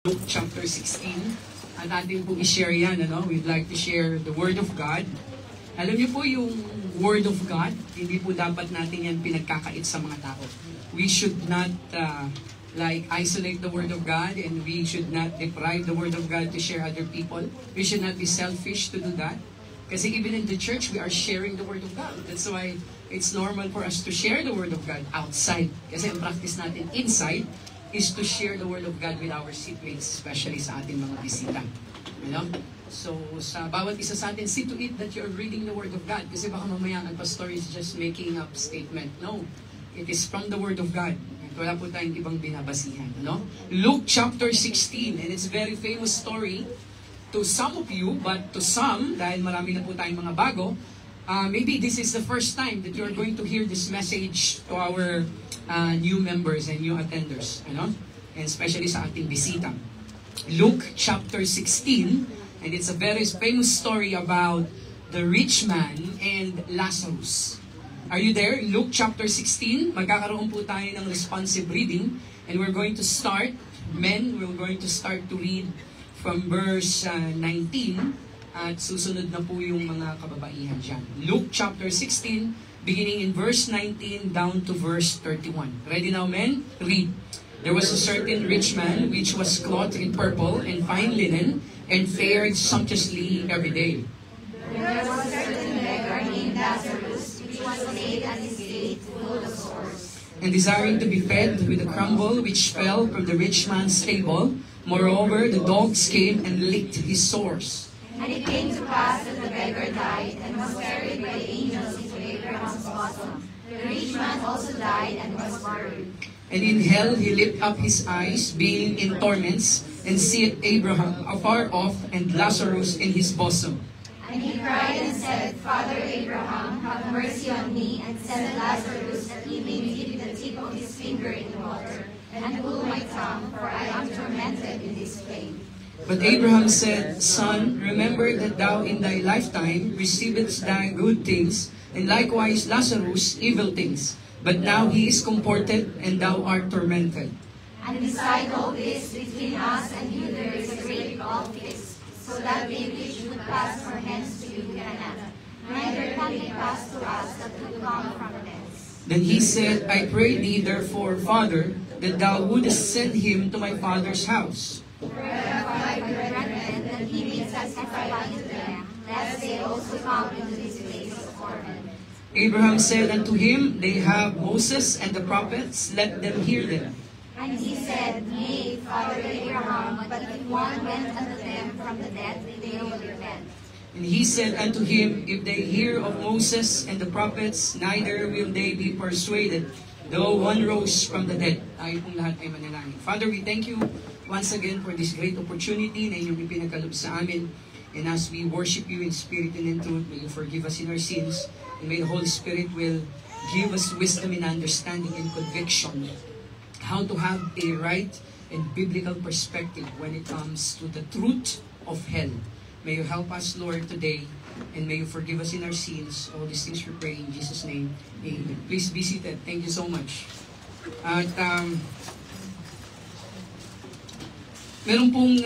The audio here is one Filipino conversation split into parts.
Luke chapter 16. At atin pong i-share yan, We'd like to share the Word of God. Alam niyo po yung Word of God, hindi po dapat natin yan pinagkakait sa mga tao. We should not isolate the Word of God, and we should not deprive the Word of God to share other people. We should not be selfish to do that. Kasi even in the church, we are sharing the Word of God. That's why it's normal for us to share the Word of God outside. Kasi ang practice natin inside is to share the Word of God with our seatmates, especially sa ating mga bisita. So, sa bawat isa sa atin, see to it that you're reading the Word of God. Kasi baka mamaya ang pastor is just making up statement. No, it is from the Word of God. At wala po tayong ibang binabasihan. Luke chapter 16, and it's a very famous story to some of you, but to some, dahil marami na po tayong mga bago, maybe this is the first time that you're going to hear this message to our new members and new attenders, and especially sa ating bisita. Luke chapter 16, and it's a very famous story about the rich man and Lazarus. Are you there? Luke chapter 16, magkakaroon po tayo ng responsive reading, and we're going to start, we're going to start to read from verse 19, at susunod na po yung mga kababaihan dyan. Luke chapter 16, beginning in verse 19 down to verse 31. Ready now, men? Read. There was a certain rich man which was clothed in purple and fine linen and fared sumptuously every day. There was a certain beggar named Lazarus which was laid at his gate full of sores, and desiring to be fed with the crumble which fell from the rich man's table. Moreover, the dogs came and licked his sores. And it came to pass that the beggar died and was carried by the angels into Abraham's bosom. The rich man also died and was buried. And in hell he lifted up his eyes, being in torments, and seeth Abraham afar off, and Lazarus in his bosom. And he cried and said, Father Abraham, have mercy on me, and send Lazarus that he may dip the tip of his finger in the water, and cool my tongue, for I am tormented in this flame. But Abraham said, Son, remember that thou in thy lifetime receivedst thy good things, and likewise Lazarus evil things. But now he is comforted, and thou art tormented. And beside all this, between us and you there is a great gulf fixed, so that they which would pass from hence to you cannot, neither can they pass to us that would come from thence. Then he said, I pray thee therefore, Father, that thou wouldest send him to my father's house. Whereby I brethren, that he may testify unto them, lest they also come into this place of torment. Abraham said unto him, They have Moses and the prophets, let them hear them. And he said, Nay, Father Abraham, but if one went unto them from the dead, they will repent. And he said unto him, If they hear of Moses and the prophets, neither will they be persuaded, though one rose from the dead. Tayo pong lahat ay manalangin. Father, we thank you once again for this great opportunity na inyong ipinagkaloob sa amin. And as we worship you in spirit and in truth, may you forgive us in our sins. And may the Holy Spirit will give us wisdom and understanding and conviction how to have a right and biblical perspective when it comes to the truth of hell. May you help us, Lord, today, and may you forgive us in our sins. All these things we pray in Jesus' name. Amen. Please be seated. Thank you so much. At meron pong,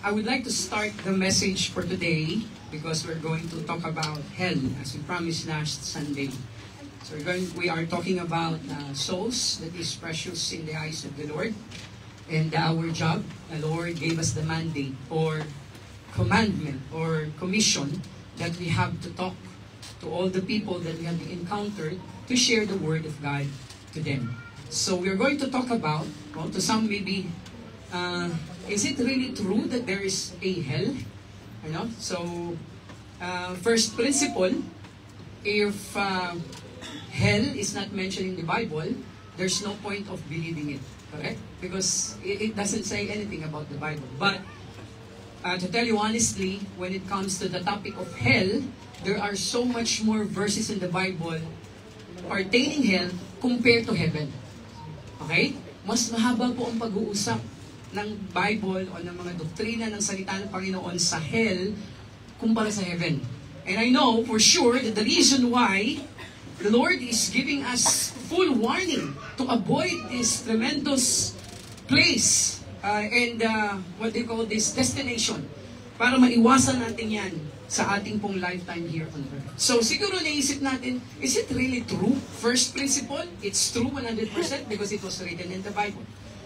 I would like to start the message for today because we're going to talk about hell as we promised last Sunday. So we are talking about souls that is precious in the eyes of the Lord. And our job, the Lord gave us the mandate or commandment or commission that we have to talk to all the people that we have encountered to share the Word of God to them. So we're going to talk about, to some maybe, is it really true that there is a hell? So, first principle, if hell is not mentioned in the Bible, there's no point of believing it, correct? Because it doesn't say anything about the Bible. But to tell you honestly, when it comes to the topic of hell, there are so much more verses in the Bible pertaining hell compared to heaven. Okay? Mas mahaba po ang pag-uusap ng Bible o ng mga doktrina ng salita ng Panginoon sa hell kumpara sa heaven. And I know for sure that the reason why the Lord is giving us full warning to avoid this tremendous place what they call this, destination. Para maiwasan natin yan sa ating pong lifetime here on earth. So siguro naisip natin, is it really true? First principle, it's true 100% because it was written in the Bible.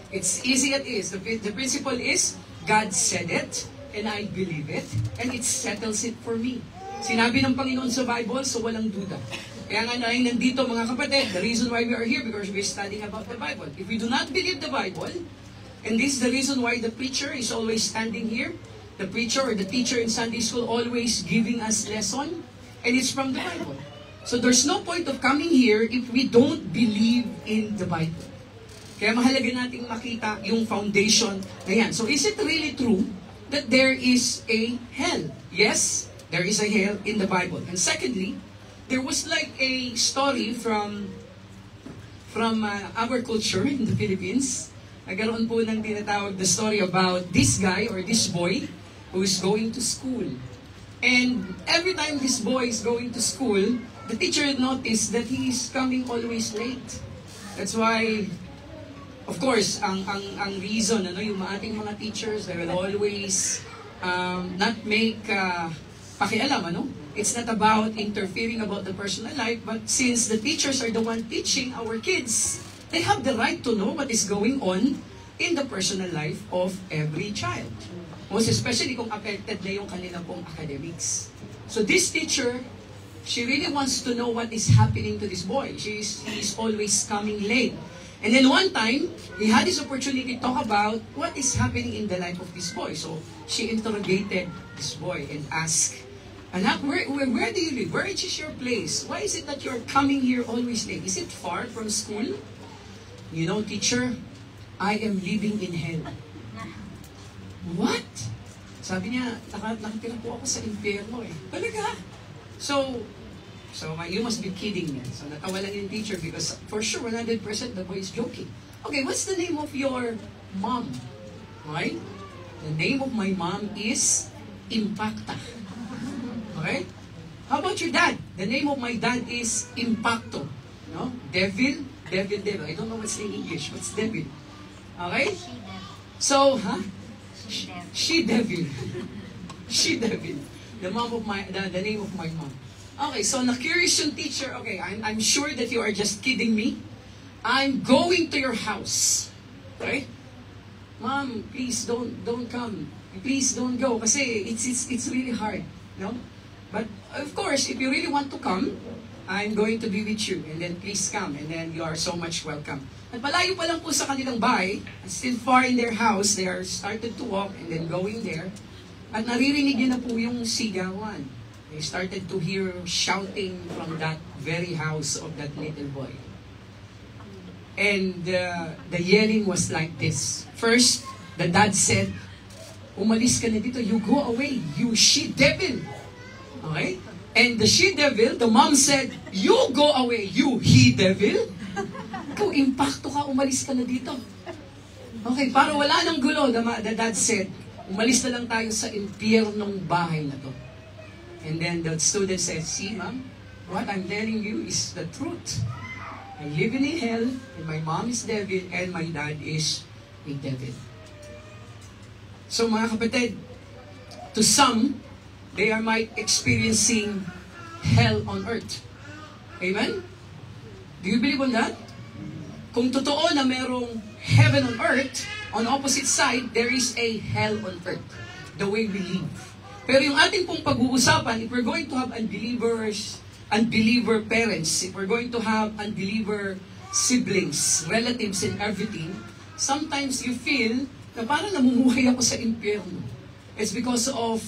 It's easy as is. The principle is, God said it, and I believe it, and it settles it for me. Sinabi ng Panginoon sa Bible, so walang duda. Kaya nga nandito mga kapatid, the reason why we are here, because we're studying about the Bible. If we do not believe the Bible, and this is the reason why the preacher is always standing here, the preacher or the teacher in Sunday school always giving us lesson, and it's from the Bible. So there's no point of coming here if we don't believe in the Bible. Kaya mahalaga nating makita yung foundation na yan. So is it really true that there is a hell? Yes, there is a hell in the Bible. And secondly, there was like a story from our culture in the Philippines. Nagkaroon po ng tinatawag the story about this guy or this boy who is going to school. And every time this boy is going to school, the teacher noticed that he is coming always late. That's why, of course, ang reason, yung ating mga teachers, they will always not make pakialam, It's not about interfering about the personal life, but since the teachers are the one teaching our kids, they have the right to know what is going on in the personal life of every child. Most especially kung affected na yung kanila pong academics. So this teacher, she really wants to know what is happening to this boy. He's always coming late. And then one time, he had this opportunity to talk about what is happening in the life of this boy. So she interrogated this boy and asked, Anak, where do you live? Where is your place? Why is it that you're coming here always late? Is it far from school? You know, teacher, I am living in hell. What? Sabi niya, nakatira po ako sa impyerno eh. Talaga? So you must be kidding me. So natawa lang yung teacher because for sure 100% the boy is joking. Okay, what's the name of your mom? Okay? The name of my mom is Impacta. Okay? How about your dad? The name of my dad is Impacto. No? Devil. I don't know what's in English. What's devil? Okay? So, She devil. She devil. The name of my mom. Okay, so na-curious yung teacher. Okay, I'm sure that you are just kidding me. I'm going to your house. Okay? Mom, please don't come. Please don't go. Kasi it's really hard. No? But of course, if you really want to come, I'm going to be with you. And then please come. And then you are so much welcome. At malayo pa lang po sa kanilang bahay, still far in their house, they are started to walk and then going there. At naririnig yun na po yung sigawan. They started to hear shouting from that very house of that little boy. And the yelling was like this. First, the dad said, umalis ka na dito, you go away, you she-devil. Okay? And the she-devil, the mom said, you go away, you he-devil. Ikaw, impacto ka, umalis ka na dito. Okay, para wala nang gulo, the dad said, umalis na lang tayo sa impyernong bahay na to. And then the student said, see ma'am, what I'm telling you is the truth. I live in hell, and my mom is devil, and my dad is a devil. So mga kapatid, to some, they are might experiencing hell on earth. Amen? Do you believe on that? Kung totoo na merong heaven on earth, on opposite side, there is a hell on earth. The way we live. Pero yung ating pong pag-uusapan, if we're going to have unbeliever parents, if we're going to have unbeliever siblings, relatives, and everything, sometimes you feel na parang namumuhay ako sa impyerno. It's because of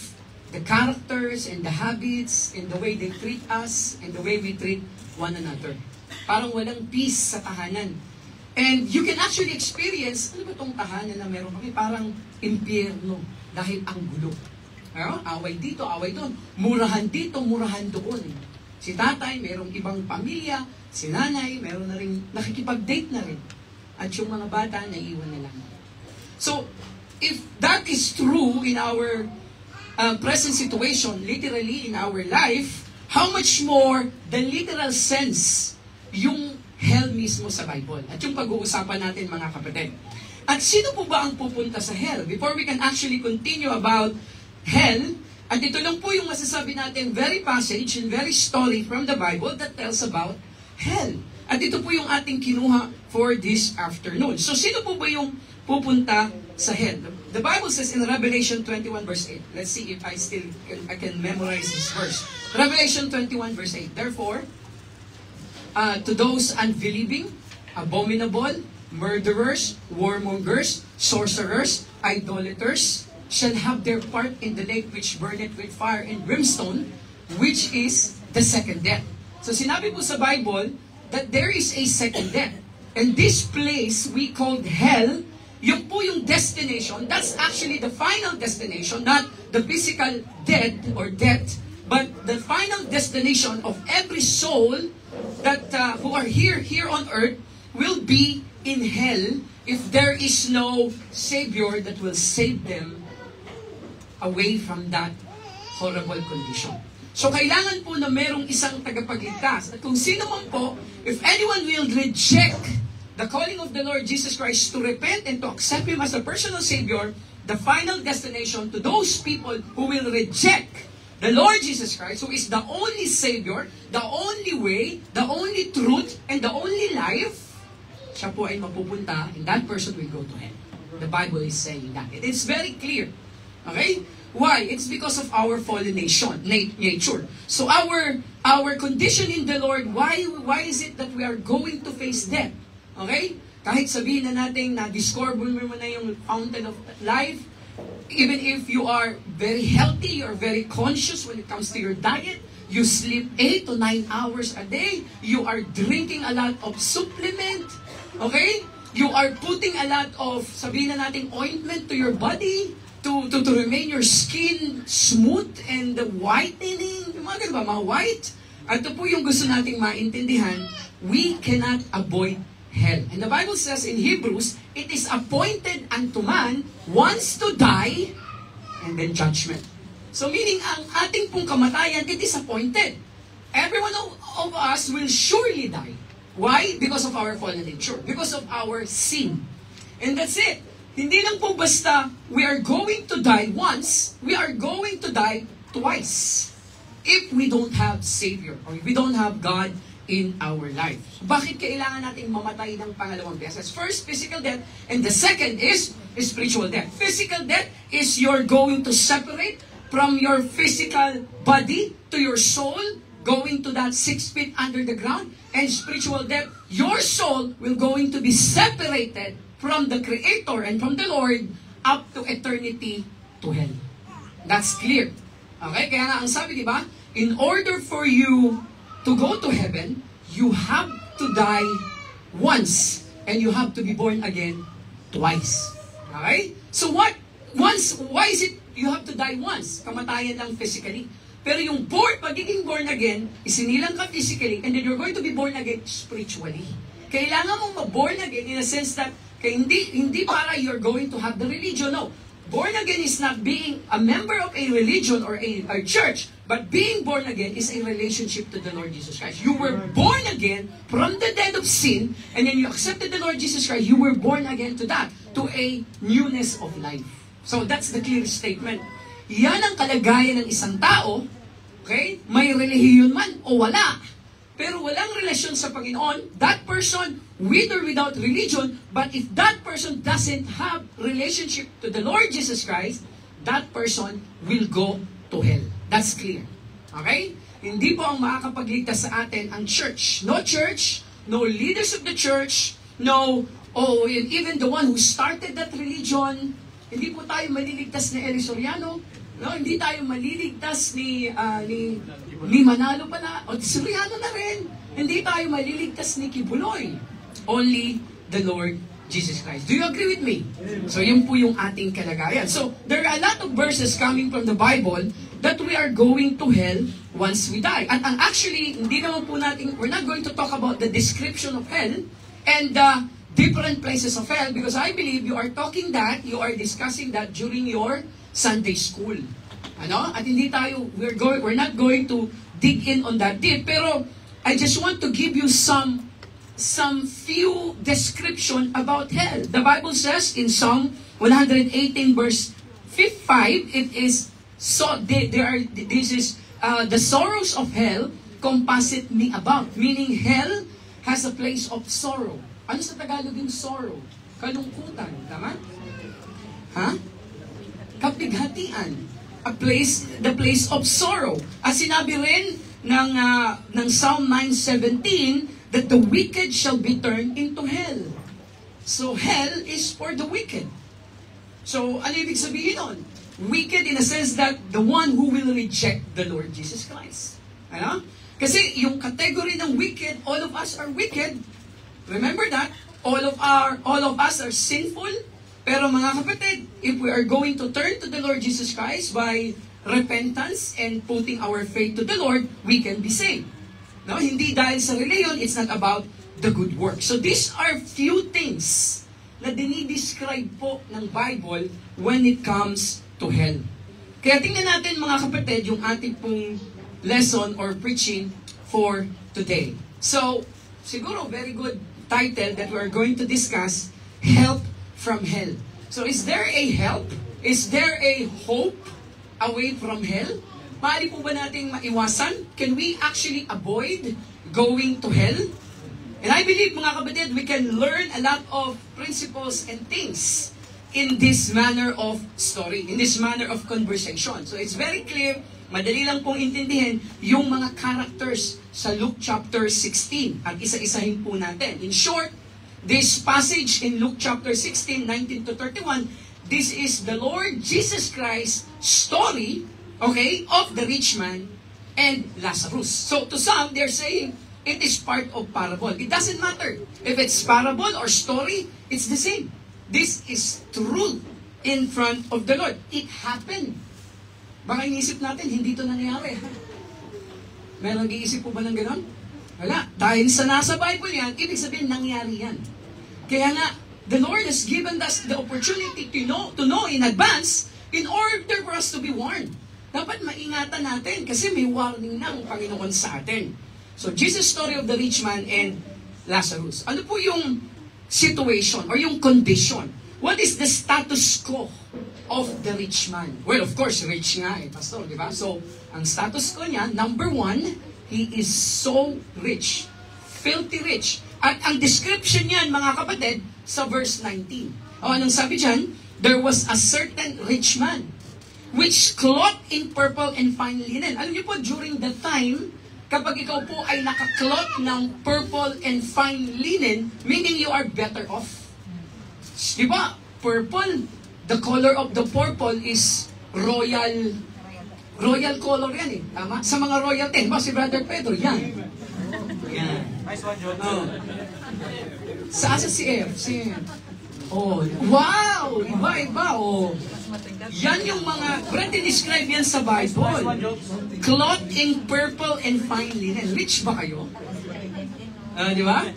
the characters and the habits and the way they treat us and the way we treat one another. Parang walang peace sa tahanan. And you can actually experience, ano ba itong tahanan na meron kami? Parang impyerno dahil ang gulo. Away dito, away doon. Murahan dito, murahan doon. Si tatay, merong ibang pamilya. Si nanay, meron na rin, nakikipag-date na rin. At yung mga bata, naiwan na lang. So, if that is true in our present situation, literally in our life, how much more the literal sense yung hell mismo sa Bible. At yung pag-uusapan natin mga kapatid. At sino po ba ang pupunta sa hell? Before we can actually continue about hell, at ito lang po yung masasabi natin, very passage and very story from the Bible that tells about hell. At ito po yung ating kinuha for this afternoon. So, sino po ba yung pupunta sa hell? The Bible says in Revelation 21 verse 8. Let's see if I can memorize this verse. Revelation 21 verse 8. Therefore, to those unbelieving, abominable, murderers, warmongers, sorcerers, idolaters, shall have their part in the lake which burneth with fire and brimstone, which is the second death. So sinabi po sa Bible that there is a second death. And this place we called hell, yung po yung destination, that's actually the final destination, not the physical death or death, but the final destination of every soul that who are here on earth will be in hell if there is no Savior that will save them away from that horrible condition. So kailangan po na merong isang tagapagligtas. At kung sino man po, if anyone will reject the calling of the Lord Jesus Christ to repent and to accept Him as a personal Savior, the final destination to those people who will reject the Lord Jesus Christ, who is the only Savior, the only way, the only truth, and the only life, siya po ay mapupunta, and that person will go to hell. The Bible is saying that. It is very clear. Okay? Why? It's because of our fallen nature. So our condition in the Lord, why is it that we are going to face death? Okay? Kahit sabihin na natin na discover mo na yung fountain of life, even if you are very healthy, you are very conscious when it comes to your diet, you sleep 8 to 9 hours a day, you are drinking a lot of supplement, okay? You are putting a lot of, sabihin na natin, ointment to your body, to remain your skin smooth and whitening, yung mga ganun ba, mga white. At ito po yung gusto nating maintindihan, we cannot avoid hell. And the Bible says in Hebrews, it is appointed unto man once to die and then judgment. So meaning, ang ating pong kamatayan, it is appointed. Every one of us will surely die. Why? Because of our fallen nature. Because of our sin. And that's it. Hindi lang po basta we are going to die once, we are going to die twice. If we don't have Savior or if we don't have God in our life. Bakit kailangan natin mamatay ng pangalawang beses? First, physical death, and the second is spiritual death. Physical death is you're going to separate from your physical body to your soul, going to that 6 feet under the ground. And spiritual death, your soul will going to be separated from the Creator and from the Lord up to eternity to hell. That's clear. Okay? Kaya nga ang sabi, di ba? In order for you to go to heaven, you have to die once and you have to be born again twice. Okay? So why is it you have to die once? Kamatayan lang physically. Pero yung pagiging born again, isinilang ka physically and then you're going to be born again spiritually. Kailangan mong ma-born again in a sense that hindi para you're going to have the religion. No. Born again is not being a member of a religion or a church, but being born again is a relationship to the Lord Jesus Christ. You were born again from the death of sin, and then you accepted the Lord Jesus Christ, you were born again to that, to a newness of life. So that's the clear statement. Yan ang kalagayan ng isang tao, okay? May relihiyon man o wala, pero walang relasyon sa Panginoon, that person, with or without religion, but if that person doesn't have relationship to the Lord Jesus Christ, that person will go to hell. That's clear. Okay? Hindi po ang makakapagligtas sa atin ang church. No church, no leaders of the church, even the one who started that religion. Hindi po tayo maliligtas ni Eli Soriano. No, hindi tayo maliligtas ni Manalo pala, o Soriano na rin. Hindi tayo maliligtas ni Kibuloy. Only the Lord Jesus Christ. Do you agree with me? So, yun po yung ating kalagayan. So, there are a lot of verses coming from the Bible that we are going to hell once we die. At actually, hindi naman po natin, we're not going to talk about the description of hell and different places of hell because I believe you are discussing that during your Sunday school. Ano? At hindi tayo, we're not going to dig in on that deep. Pero, I just want to give you some some few description about hell. The Bible says in Psalm 118 verse 5, it is so this is the sorrows of hell compasseth me about. Meaning hell has a place of sorrow. Ano sa Tagalog yung sorrow? Kalungkutan, tama? Ha? Kapighatian. The place of sorrow. At sinabi rin ng Psalm 9:17 that the wicked shall be turned into hell. So hell is for the wicked. So ano ibig sabihin nun? Wicked in a sense that the one who will reject the Lord Jesus Christ. Ano? Kasi yung category ng wicked, all of us are wicked. Remember that? All of us are sinful. Pero mga kapatid, if we are going to turn to the Lord Jesus Christ by repentance and putting our faith to the Lord, we can be saved. No, hindi dahil sa religion, it's not about the good work. So these are few things na dinidescribe po ng Bible when it comes to hell. Kaya tingnan natin mga kapatid yung ating pong lesson or preaching for today. So, siguro very good title that we are going to discuss, Help from Hell. So is there a help? Is there a hope away from hell? Maaari po ba nating maiwasan? Can we actually avoid going to hell? And I believe mga kapatid, we can learn a lot of principles and things in this manner of story, in this manner of conversation. So it's very clear, madali lang pong intindihin yung mga characters sa Luke chapter 16 at isa-isahin po natin. In short, this passage in Luke chapter 16, 19 to 31, this is the Lord Jesus Christ's story, okay, of the rich man and Lazarus. So to some, they're saying it is part of parable. It doesn't matter if it's parable or story, it's the same. This is true in front of the Lord. It happened. Baka inisip natin, hindi ito nangyari. Meron iisip po ba ng gano'n? Wala. Dahil sa nasa Bible yan, ibig sabihin nangyari yan. Kaya nga, the Lord has given us the opportunity to know in advance in order for us to be warned. Dapat maingatan natin kasi may warning na ang Panginoon sa atin. So, Jesus' story of the rich man and Lazarus. Ano po yung situation or yung condition? What is the status quo of the rich man? Well, of course, rich nga pastor, di ba? So, ang status quo niya, number one, he is so rich. Filthy rich. At ang description niyan, mga kapatid, sa verse 19. O, anong sabi dyan? There was a certain rich man, which clothed in purple and fine linen. Alam niyo po, during the time, kapag ikaw po ay nakaklot ng purple and fine linen, meaning you are better off. Di ba? Purple, the color of the purple is royal color yan eh. Tama? Sa mga royalty, ba si Brother Pedro, yan. Yan. Nice one, John. Oh. Sa asa si F? Oh, wow! Iba, oh. Yan yung mga, Brad, describe yan sa Bible. Cloth in purple and fine linen. Rich ba kayo? Di ba?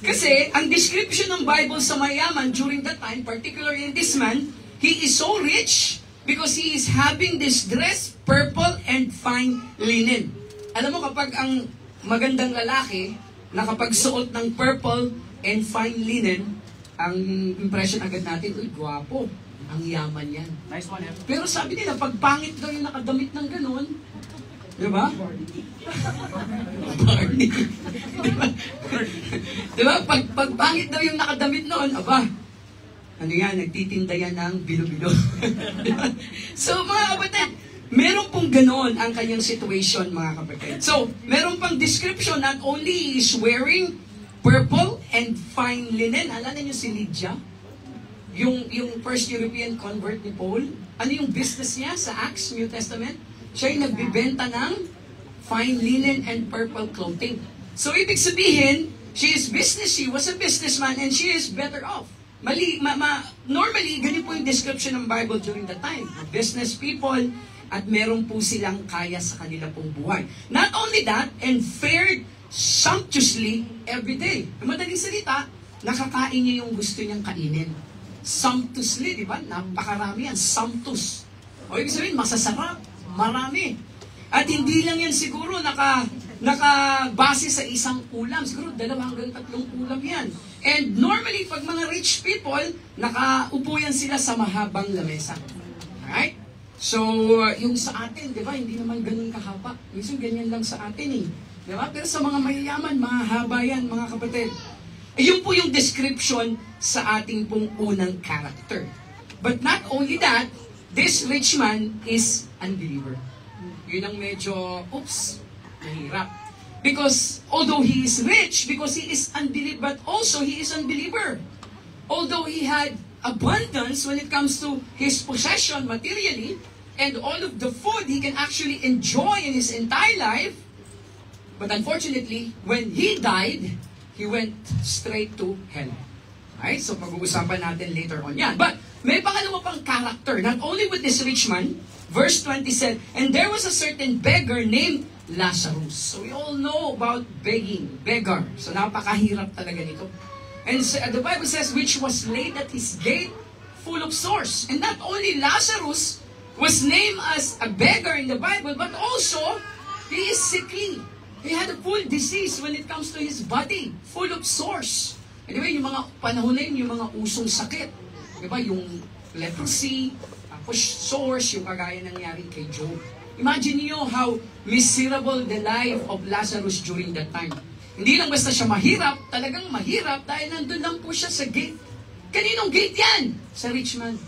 Kasi, ang description ng Bible sa mayaman during that time, particularly in this man, he is so rich because he is having this dress, purple and fine linen. Alam mo, kapag ang magandang lalaki, nakapagsuot ng purple and fine linen, ang impression agad natin, uy, gwapo. Ang yaman yan. Nice one, Pero sabi nila, pag pangit daw yung nakadamit ng ganon, di ba? Barney. Di ba? Di ba? Pag pangit daw yung nakadamit noon, aba, ano yan, nagtitinda yan ng bilo-bilo. So, mga kapatid, meron pong ganon ang kanyang situation, mga kapatid. So, meron pang description, not only is wearing purple and fine linen. Alala niyo si Lydia? Yung first European convert ni Paul. Ano yung business niya sa Acts, New Testament? Siya yung nagbibenta ng fine linen and purple clothing. So, ibig sabihin, she was a businessman and she is better off. Normally, ganyan po yung description ng Bible during the time. Business people, at meron po silang kaya sa kanila pong buhay. Not only that, and fared sumptuously every day. Madaling salita, nakakain niya yung gusto niyang kainin. Sumptuously, di ba? Napakarami yan. Sumptuous. O ibig sabihin, masasarap. Marami. At hindi lang yan siguro nakabase sa isang ulam. Siguro 2 hanggang 3 ulam yan. And normally, pag mga rich people, nakaupo yan sila sa mahabang lamesa. Alright? So, yung sa atin, di ba, hindi naman ganun kahaba. Minsan ganyan lang sa atin eh. Di ba? Pero sa mga mayayaman, mahaba yan, mga kapatid. Yun po yung description sa ating pong unang character. But not only that, this rich man is unbeliever. Yun ang medyo, mahirap. Because although he is rich, because he is unbeliever, but also he is unbeliever. Although he had abundance when it comes to his possession materially, and all of the food he can actually enjoy in his entire life, but unfortunately, when he died, he went straight to hell. Right? So pag-uusapan natin later on yan. But may pangalawa pang character, not only with this rich man. Verse 20 said, and there was a certain beggar named Lazarus. So we all know about beggar. So napakahirap talaga nito. And the Bible says, which was laid at his gate full of sores. And not only Lazarus was named as a beggar in the Bible, but also he is sickly. He had a full disease when it comes to his body, full of sores. Anyway, yung mga panahon na yun, yung mga usong sakit. Diba? Yung leprosy, tapos sores, yung kagaya nangyari kay Job. Imagine niyo how miserable the life of Lazarus during that time. Hindi lang basta siya mahirap, talagang mahirap dahil nandun lang po siya sa gate. Kaninong gate yan? Sa rich man.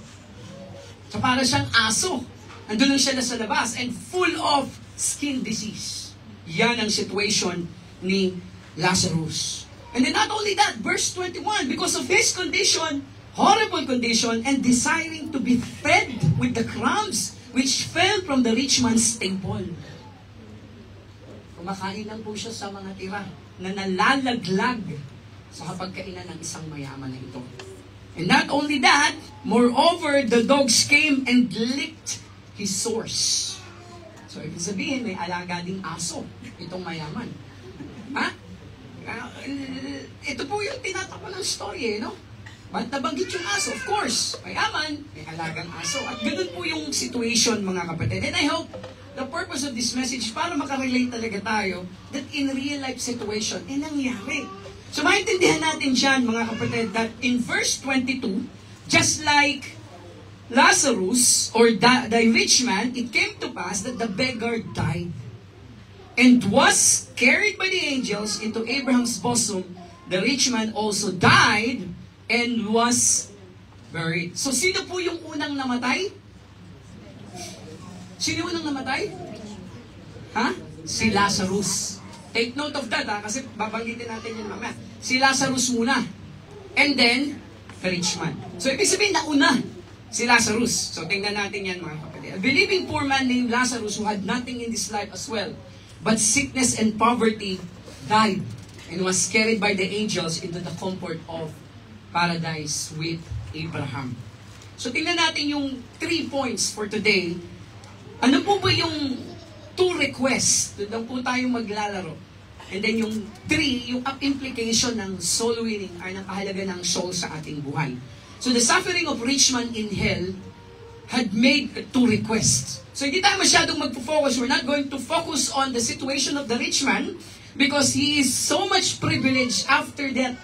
So para siyang aso. Nandun lang siya na sa labas and full of skin disease. Yan ang situation ni Lazarus. And then not only that, verse 21, because of his condition, horrible condition, and desiring to be fed with the crumbs which fell from the rich man's table. Kumakain lang po siya sa mga tira na nalalaglag sa kapagkainan ng isang mayaman na ito. And not only that, moreover, the dogs came and licked his sores. So, ibig sabihin, may alaga ding aso itong mayaman. Ha? Ito po yung tinatakpan ng story, no? Ba't nabanggit yung aso? Of course, mayaman, may alagang aso. At ganun po yung situation, mga kapatid. And I hope the purpose of this message, para makarelate talaga tayo, that in real life situation, nangyari. So maintindihan natin dyan, mga kapatid, that in verse 22, just like Lazarus, or the rich man, it came to pass that the beggar died, and was carried by the angels into Abraham's bosom. The rich man also died, and was buried. So sino po yung unang namatay? Sino unang namatay? Ha? Si Lazarus. Take note of that, kasi babanggitin natin yun mamaya. Si Lazarus muna. And then, the rich man. So, ibig sabihin, nauna si Lazarus. So, tingnan natin yan, mga kapatid. A believing poor man named Lazarus who had nothing in this life as well, but sickness and poverty, died and was carried by the angels into the comfort of paradise with Abraham. So, tingnan natin yung 3 points for today. Ano po ba yung 2 requests? Doon po tayo maglalaro. And then yung 3, yung implication ng soul winning ay ng kahalaga ng soul sa ating buhay. So the suffering of rich man in hell had made 2 requests. So hindi tayo masyadong magpo-focus. We're not going to focus on the situation of the rich man because he is so much privileged after that,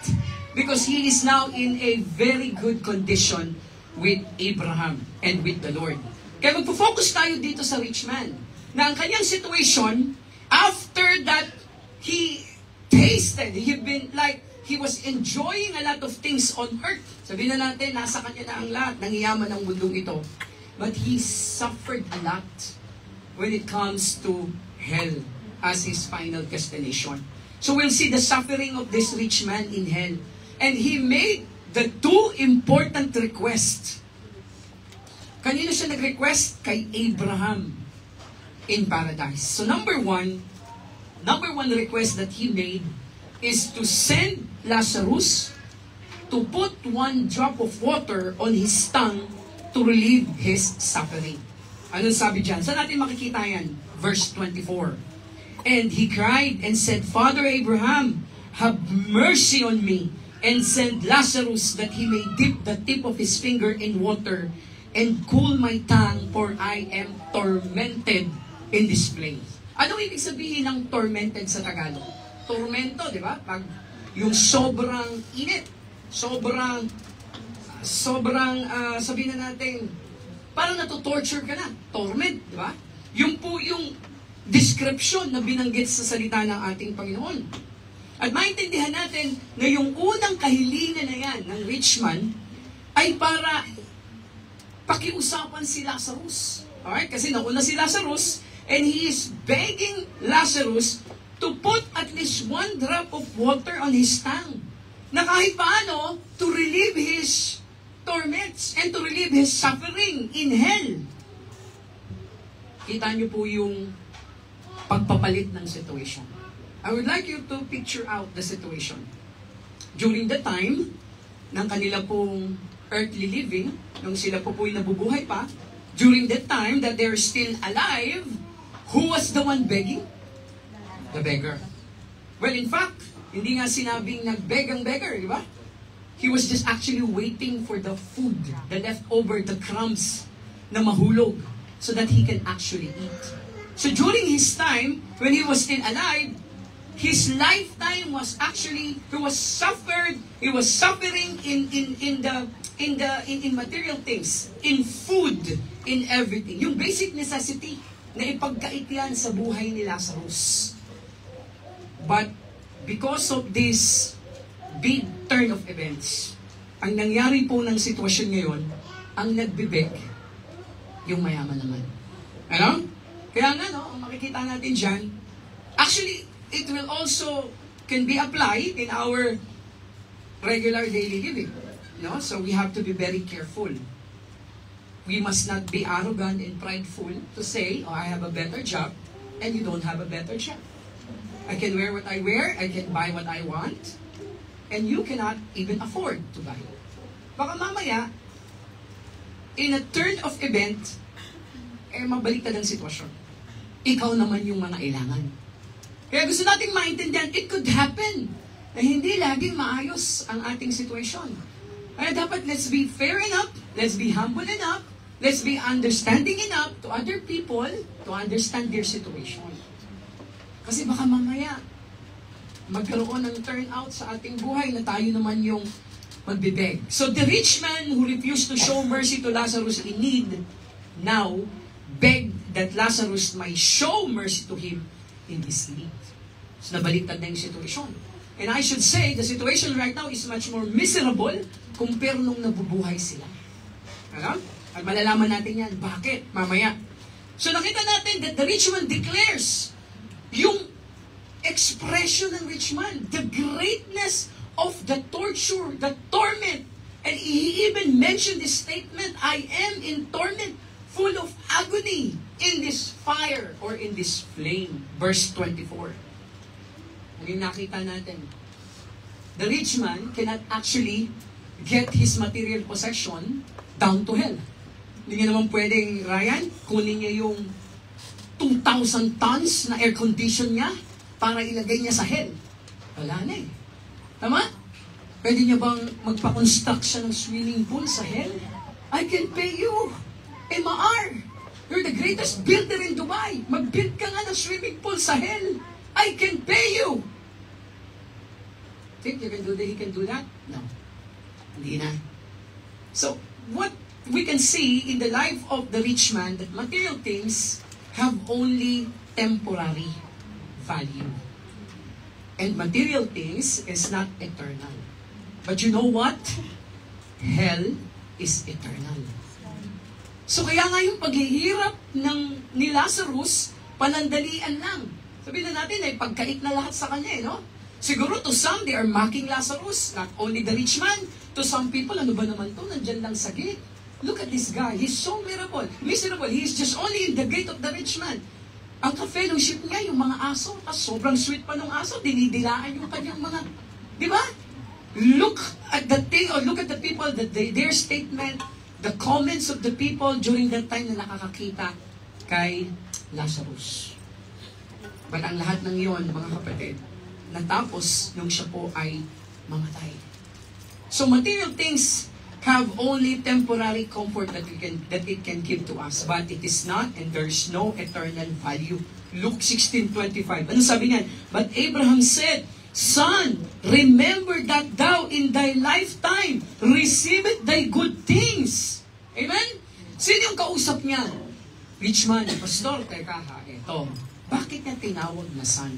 because he is now in a very good condition with Abraham and with the Lord. Kaya magpo-focus tayo dito sa rich man, na ang kanyang situation, after that, he tasted, he was enjoying a lot of things on earth. Sabihin na natin, nasa kanya na ang lahat, nangiyaman ng mundong ito. But he suffered a lot when it comes to hell as his final destination. So we'll see the suffering of this rich man in hell. And he made the 2 important requests. Kanino siya nag-request? Kay Abraham in paradise. So number one request that he made is to send Lazarus to put 1 drop of water on his tongue to relieve his suffering. Anong sabi dyan? Saan natin makikita yan? Verse 24. And he cried and said, Father Abraham, have mercy on me, and send Lazarus that he may dip the tip of his finger in water and cool my tongue, for I am tormented in this place. Ano ibig sabihin ng tormented sa Tagalog? Tormento, di ba? Pag yung sobrang init, sobrang, sabihin na natin, parang natutorture ka na. Torment, di ba? Yung po yung description na binanggit sa salita ng ating Panginoon. At maintindihan natin na yung unang kahilingan na yan ng rich man ay para pakiusapan si Lazarus. Alright? Kasi nauna si Lazarus and he is begging Lazarus to put at least one drop of water on his tongue. Na kahit paano, to relieve his torments and to relieve his suffering in hell. Kita niyo po yung pagpapalit ng situation. I would like you to picture out the situation. During the time ng kanila pong earthly living, nung sila po po'y nabubuhay pa, during the time that they're still alive, who was the one begging? The beggar. Well, in fact, hindi nga sinabing nag-beg ang beggar, di ba? He was just actually waiting for the food, the leftover, the crumbs na mahulog so that he can actually eat. So during his time, when he was still alive, his lifetime was actually, he was suffering in material things, in food, in everything. Yung basic necessity na ipagkait yan sa buhay ni Lazarus. But because of this big turn of events, ang nangyari po ng sitwasyon ngayon, ang nagbibig, yung mayaman naman. Ano? Kaya nga, no, ang makikita natin dyan, actually, it will also can be applied in our regular daily living. No? So we have to be very careful. We must not be arrogant and prideful to say, oh, I have a better job, and you don't have a better job. I can wear what I wear, I can buy what I want, and you cannot even afford to buy. Baka mamaya, in a turn of event, mabaliktad ang sitwasyon. Ikaw naman yung mga ilangan. Kaya gusto nating maintindihan, it could happen na hindi laging maayos ang ating sitwasyon. Kaya dapat let's be fair enough, let's be humble enough, let's be understanding enough to other people to understand their situation. Kasi baka mamaya, magkaroon ng turnout sa ating buhay na tayo naman yung magbibeg. So the rich man who refused to show mercy to Lazarus in need, now begged that Lazarus might show mercy to him in his need. So nabaliktad na yung situation. And I should say, the situation right now is much more miserable compare nung nabubuhay sila. Ano? At malalaman natin yan. Bakit? Mamaya. So nakita natin that the rich man declares yung expression ng rich man, the greatness of the torture, the torment. And he even mentioned this statement, I am in torment, full of agony in this fire or in this flame. Verse 24. Ngayon nakita natin, the rich man cannot actually get his material possession down to hell. Hindi niya naman pwedeng, Ryan, kunin niya yung 2,000 tons na air condition niya para ilagay niya sa hell. Wala na eh. Tama? Pwede niya bang magpa-construct siya ng swimming pool sa hell? I can pay you. MR. You're the greatest builder in Dubai. Mag-build ka nga ng swimming pool sa hell. I can pay you. Think you can do that? He can do that? No. Hindi na. So, what we can see in the life of the rich man, that material things have only temporary value. And material things is not eternal. But you know what? Hell is eternal. So kaya nga yung paghihirap ni Lazarus, panandalian lang. Sabihin na natin, ay pagkait na lahat sa kanya, no? Siguro to some, they are mocking Lazarus, not only the rich man. To some people, ano ba naman to? Nandyan lang sa gate. Look at this guy. He's so miserable. He is just only in the gate of the rich man. Ang ka-fellowship niya, yung mga aso, sobrang sweet pa ng aso, dinidilaan yung kanyang mga, di ba? Look at the thing, or look at the people, their statement, the comments of the people during that time na nakakakita kay Lazarus. But ang lahat ng iyon, mga kapatid, natapos nung siya po ay mamatay. So material things have only temporary comfort that it can give to us, but it is not, and there is no eternal value. Luke 16:25. Ano sabi niyan? But Abraham said, Son, remember that thou in thy lifetime received thy good things. Amen? Sino yung kausap niya? Rich man, pastor, teka ha, eto. Bakit niya tinawag na son?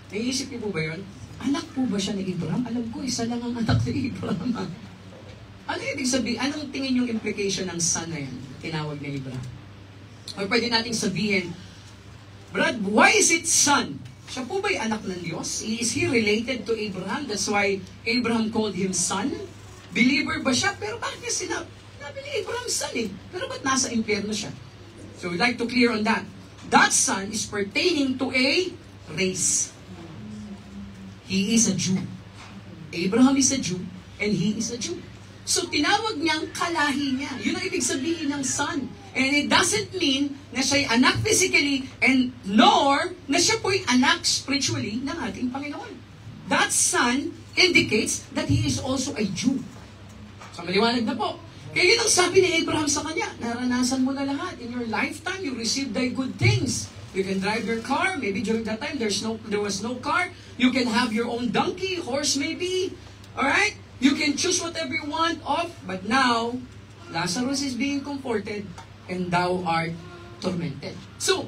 Naiisip niyo po ba yun? Anak po ba siya ni Abraham? Alam ko, isa lang ang anak ni Abraham. Ano ibig sabihin? Anong tingin yung implication ng son na yan? Tinawag ni Abraham. O pwede nating sabihin, Brad, why is it son? Siya po ba'y anak ng Diyos? Is he related to Abraham? That's why Abraham called him son? Believer ba siya? Pero bakit niya sinabi ni Abraham son eh? Pero ba't nasa impyerno siya? So we'd like to clear on that. That son is pertaining to a race. He is a Jew. Abraham is a Jew, and he is a Jew. So tinawag niyang kalahi niya. Yun ang ibig sabihin ng son. And it doesn't mean na siya'y anak physically and nor na siya po'y anak spiritually ng ating Panginoon. That son indicates that he is also a Jew. So maliwanag na po. Kaya yun ang sabi ni Abraham sa kanya, naranasan mo na lahat. In your lifetime, you received thy good things. You can drive your car. Maybe during that time, there was no car. You can have your own donkey, horse maybe. Alright? You can choose whatever you want of. But now, Lazarus is being comforted and thou art tormented. So,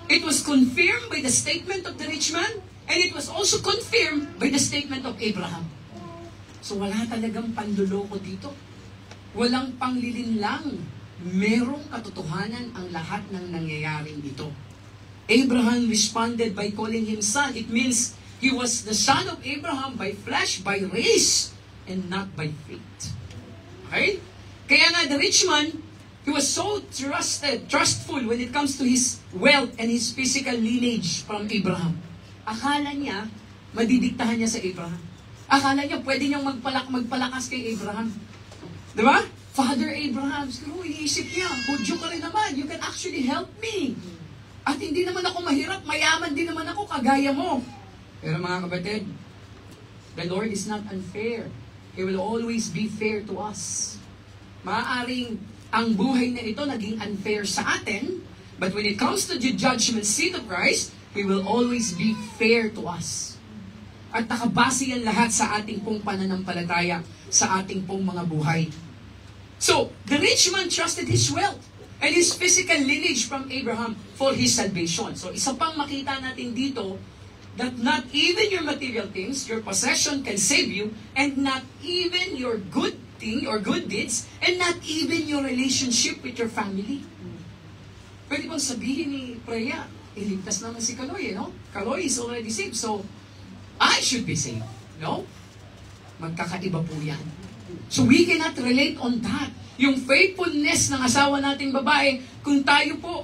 it was confirmed by the statement of the rich man, and it was also confirmed by the statement of Abraham. So, wala talagang panluloko dito. Walang panglilinlang. Merong katotohanan ang lahat ng nangyayaring ito. Abraham responded by calling him son. It means he was the son of Abraham by flesh, by race, and not by faith. Okay? Kaya nga, the rich man, he was so trustful when it comes to his wealth and his physical lineage from Abraham. Akala niya, madidiktahan niya sa Abraham. Akala niya, pwede niyang magpalakas kay Abraham. Diba? Father Abraham, siguro iniisip niya, Hudyo ka rin naman, you can actually help me. At hindi naman ako mahirap, mayaman din naman ako, kagaya mo. Pero mga kapatid, the Lord is not unfair. He will always be fair to us. Maaaring ang buhay na ito naging unfair sa atin, but when it comes to the judgment seat of Christ, He will always be fair to us. At nakabase yan lahat sa ating pong pananampalataya, sa ating pong mga buhay. So, the rich man trusted his wealth and his physical lineage from Abraham for his salvation. So, isa pang makita natin dito, that not even your material things, your possession can save you, and not even your good thing or good deeds, and not even your relationship with your family. Pwede bang sabihin ni Freya, iligtas naman si Kaloy, no? Kaloy is already saved, so I should be saved. No? Magkakaiba po yan. So we cannot relate on that. Yung faithfulness ng asawa nating babae, kung tayo po,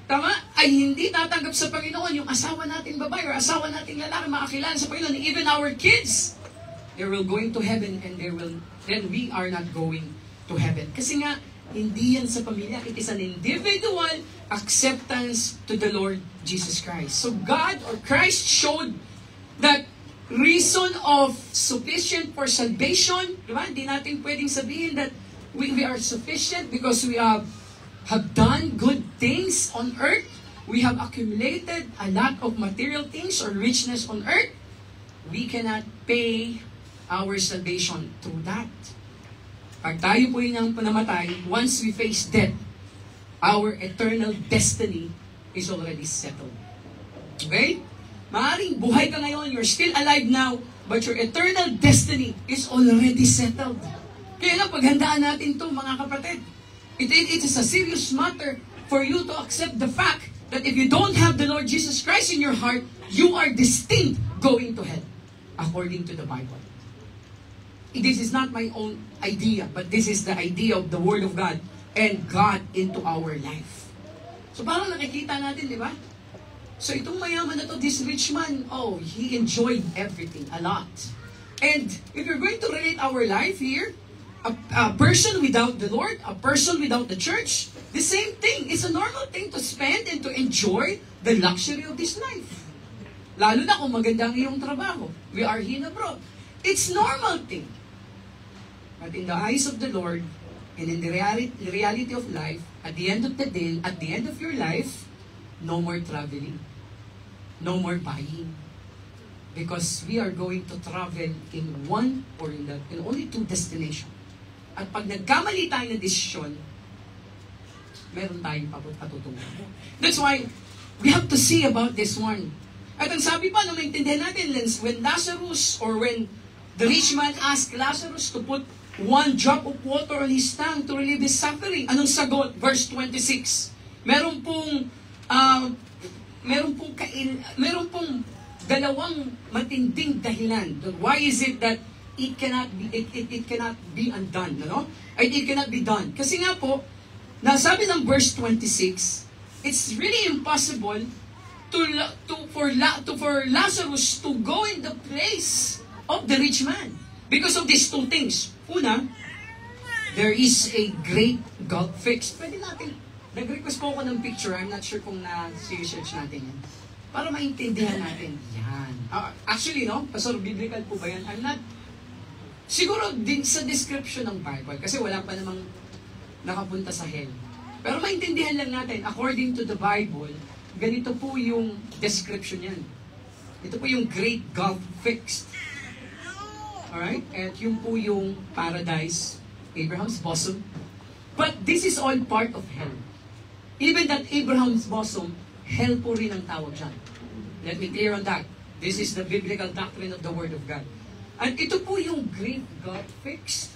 tama, ay hindi tatanggap sa Panginoon, yung asawa nating babae or asawa nating lalaki makakilala sa Panginoon, even our kids, they will going to heaven and then we are not going to heaven. Kasi nga, hindi yan sa pamilya. It is an individual acceptance to the Lord Jesus Christ. So God or Christ showed that reason of sufficient for salvation. Diba? Hindi natin pwedeng sabihin that we are sufficient because we have done good things on earth. We have accumulated a lot of material things or richness on earth. We cannot pay our salvation through that. Pag tayo po yung panamatay, once we face death, our eternal destiny is already settled. Okay? Maaring buhay ka ngayon, you're still alive now, but your eternal destiny is already settled. Kaya nga, paghandaan natin to mga kapatid. It is a serious matter for you to accept the fact that if you don't have the Lord Jesus Christ in your heart, you are destined going to hell, according to the Bible. This is not my own idea, but this is the idea of the Word of God and God into our life. So parang nakikita natin, di ba? So itong mayaman na to, this rich man, he enjoyed everything, a lot. And if you're going to relate our life here, a person without the Lord, a person without the church, the same thing. It's a normal thing to spend and to enjoy the luxury of this life. Lalo na kung maganda ang iyong trabaho. We are here abroad. It's normal thing. But in the eyes of the Lord, and in the reality of life, at the end of the day, at the end of your life, no more traveling. No more buying. Because we are going to travel in one or in only two destinations. At pag nagkamali tayo ng desisyon, meron tayong patutungan. That's why we have to see about this one. At ang sabi pa, nung maintindihan natin, when Lazarus or when the rich man asked Lazarus to put one drop of water on his tongue to relieve his suffering, anong sagot? Verse 26. Meron pong dalawang matinding dahilan. Why is it that it cannot be undone, no? It cannot be done. Kasi nga po, nasabi ng verse 26, it's really impossible for Lazarus to go in the place of the rich man because of these two things. Una, there is a great gulf fixed. Pwede natin, nag-request po ako ng picture, I'm not sure kung na-search natin yan. Para maintindihan natin. Yan. Actually, no? Pastor, biblical po ba yan? I'm not, siguro din sa description ng Bible, kasi wala pa namang nakapunta sa hell. Pero maintindihan lang natin, according to the Bible, ganito po yung description yan. Ito po yung great gulf fixed. Alright? At yun po yung paradise, Abraham's bosom. But this is all part of hell. Even that Abraham's bosom, hell po rin ang tawag dyan. Let me clear on that. This is the biblical doctrine of the Word of God. At ito po yung great gulf fixed.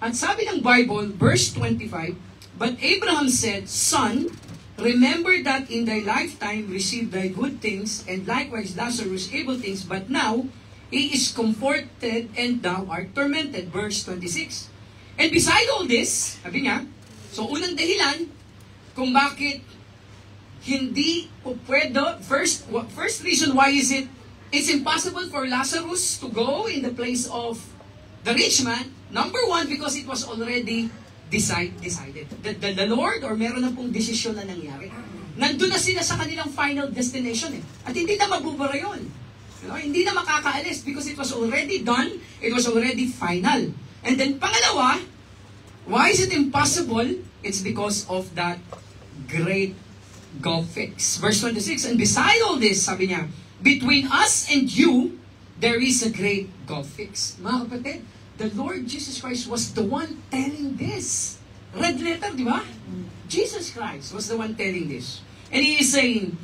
At sabi ng Bible, verse 25, but Abraham said, Son, remember that in thy lifetime received thy good things, and likewise Lazarus evil things, but now he is comforted and thou art tormented. Verse 26. And beside all this, sabi niya, so unang dahilan kung bakit hindi po pwede, first reason why is it's impossible for Lazarus to go in the place of the rich man. Number one, because it was already decided. The Lord, or meron na pong desisyon na nangyari. Nandun na sila sa kanilang final destination eh. At hindi na mabubura yun. You know, hindi na makakaalis because it was already done, it was already final. And then pangalawa, why is it impossible? It's because of that great gulf fix. Verse 26, and beside all this, sabi niya, between us and you, there is a great gulf fix. Mga kapatid, the Lord Jesus Christ was the one telling this. Red letter, di ba? Jesus Christ was the one telling this. And He is saying,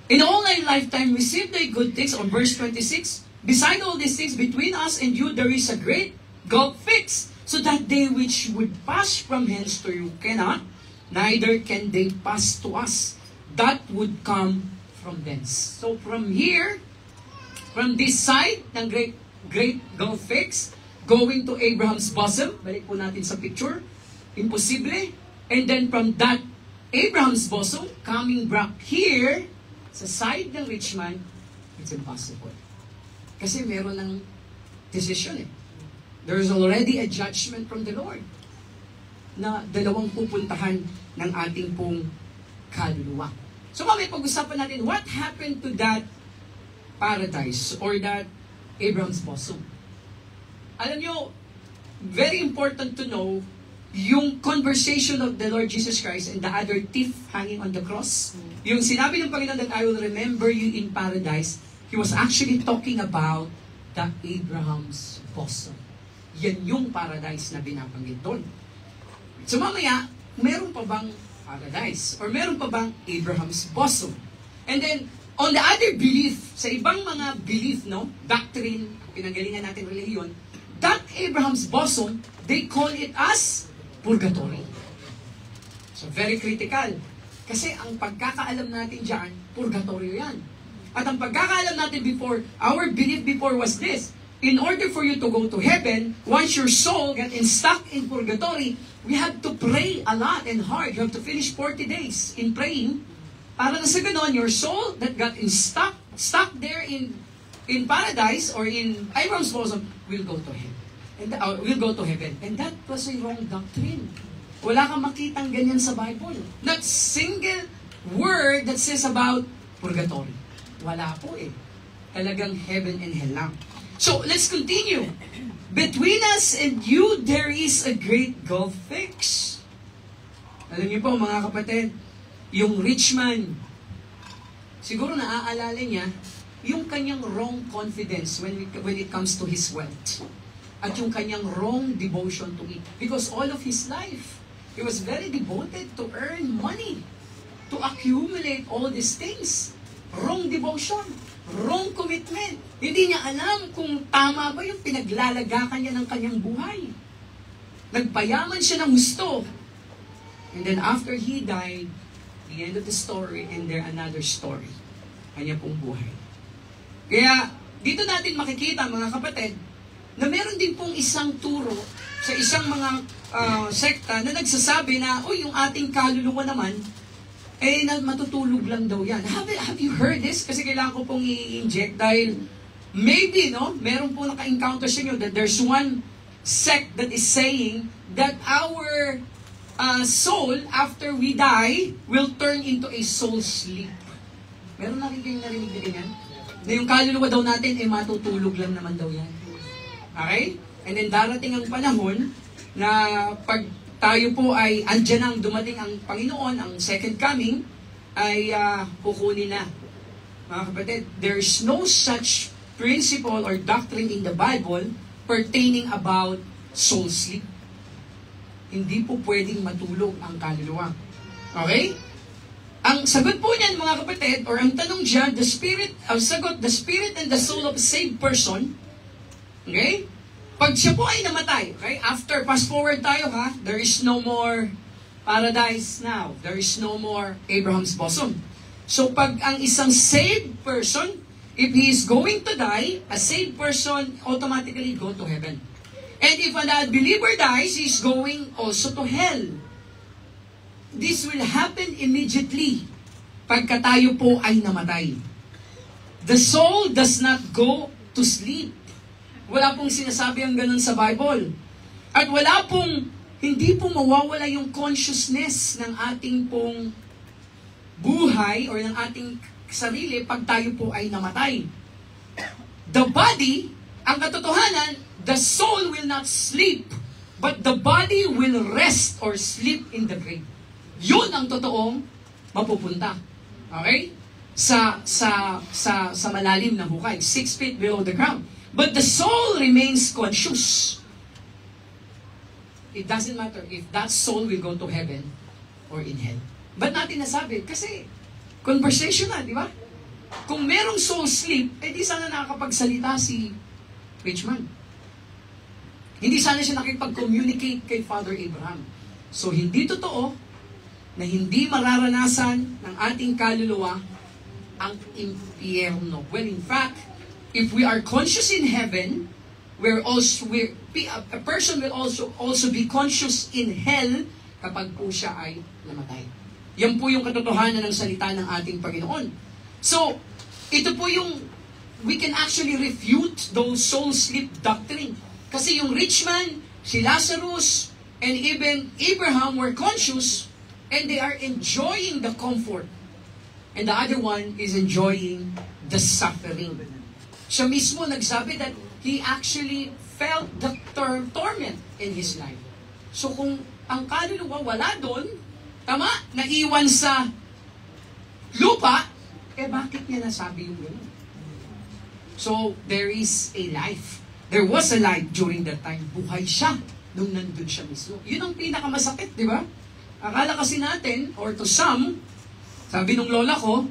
in all thy lifetime, receive thy good things, on verse 26, beside all these things, between us and you, there is a great gulf fix, so that they which would pass from hence to you cannot, neither can they pass to us that would come from thence. So from here, from this side ng great gulf fix, going to Abraham's bosom, balik po natin sa picture, imposible. And then from that Abraham's bosom, coming back here, sa side ng rich man, it's impossible. Kasi meron ng decision eh. There is already a judgment from the Lord na dalawang pupuntahan ng ating pong kaluluwa. So mamaya pag-usapan natin, what happened to that paradise or that Abraham's bosom? Alam nyo, very important to know yung conversation of the Lord Jesus Christ and the other thief hanging on the cross. Yung sinabi ng Panginoon that I will remember you in paradise, He was actually talking about the Abraham's bosom. Yan yung paradise na binabanggit doon. So mamaya, meron pa bang paradise? Or meron pa bang Abraham's bosom? And then, on the other belief, sa ibang mga belief, no, doctrine, pinanggalingan natin religion, that Abraham's bosom, they call it as purgatory. So very critical. Kasi ang pagkakaalam natin dyan, purgatory yan. At ang pagkakaalam natin before, our belief before was this: in order for you to go to heaven, once your soul get stuck in purgatory, we have to pray a lot and hard. You have to finish 40 days in praying para na sa ganon, your soul that got stuck there in paradise or in Abraham's bosom will go to heaven. And will go to heaven. And that was a wrong doctrine. Wala kang makitang ganyan sa Bible. Not single word that says about purgatory. Wala po eh. Talagang heaven and hell lang. So, let's continue. Between us and you, there is a great gulf fixed. Alam niyo po, mga kapatid, yung rich man, siguro naaalala niya, yung kanyang wrong confidence when it comes to his wealth. At yung kanyang wrong devotion to it. Because all of his life, he was very devoted to earn money, to accumulate all these things. Wrong devotion, wrong commitment. Hindi niya alam kung tama ba yung pinaglalagakan niya ng kanyang buhay. Nagpayaman siya ng gusto. And then after he died, the end of the story, and there another story. Kanya pong buhay. Kaya, dito natin makikita, mga kapatid, na meron din pong isang turo sa isang mga sekta na nagsasabi na, yung ating kaluluwa naman, matutulog lang daw yan. Have you heard this? Kasi kailangan ko pong i-inject dahil maybe, meron po naka-encounter sa inyo that there's one sect that is saying that our soul, after we die, will turn into a soul sleep. Meron kayong narinig na ganyan? Na yung kaluluwa daw natin, matutulog lang naman daw yan. Okay? And then darating ang panahon na pag tayo po ay andyan ang dumating ang Panginoon, ang second coming, ay kukunin na. Mga kapatid, there's no such principle or doctrine in the Bible pertaining about soul sleep. Hindi po pwedeng matulog ang kaluluwa. Okay? Ang sagot po niyan, mga kapatid, or ang tanong dyan, the spirit and the soul of a saved person. Okay? Pag siya po ay namatay, okay? After, fast forward tayo ha, there is no more paradise now. There is no more Abraham's bosom. So pag ang isang saved person, if he is going to die, a saved person automatically go to heaven. And if an unbeliever dies, he is going also to hell. This will happen immediately pagka tayo po ay namatay. The soul does not go to sleep. Wala pong sinasabi ang ganun sa Bible. At wala pong, hindi po mawawala yung consciousness ng ating pong buhay or ng ating sarili pag tayo po ay namatay. The body, ang katotohanan, the soul will not sleep, but the body will rest or sleep in the grave. Yun ang totoong mapupunta. Okay? Sa malalim na hukay, 6 feet below the ground. But the soul remains conscious. It doesn't matter if that soul will go to heaven or in hell. Ba't natin nasabi? Kasi conversation na, di ba? Kung merong soul sleep, di sana nakakapagsalita si rich man. Hindi sana siya nakipag-communicate kay Father Abraham. So hindi totoo na hindi mararanasan ng ating kaluluwa ang impyerno. Well, in fact, if we are conscious in heaven, a person will also be conscious in hell kapag po siya ay namatay. Yan po yung katotohanan ng salita ng ating Panginoon. So, ito po yung, we can actually refute those soul sleep doctrine. Kasi yung rich man, si Lazarus, and even Abraham were conscious, and they are enjoying the comfort. And the other one is enjoying the suffering. Siya mismo nagsabi that he actually felt the torment in his life. So kung ang kaluluwa wala doon, tama, naiwan sa lupa, bakit niya nasabi yung gano'n? So there is a life. There was a life during that time. Buhay siya nung nandun siya mismo. Yun ang pinakamasakit, di ba? Akala kasi natin, or to some, sabi nung lola ko,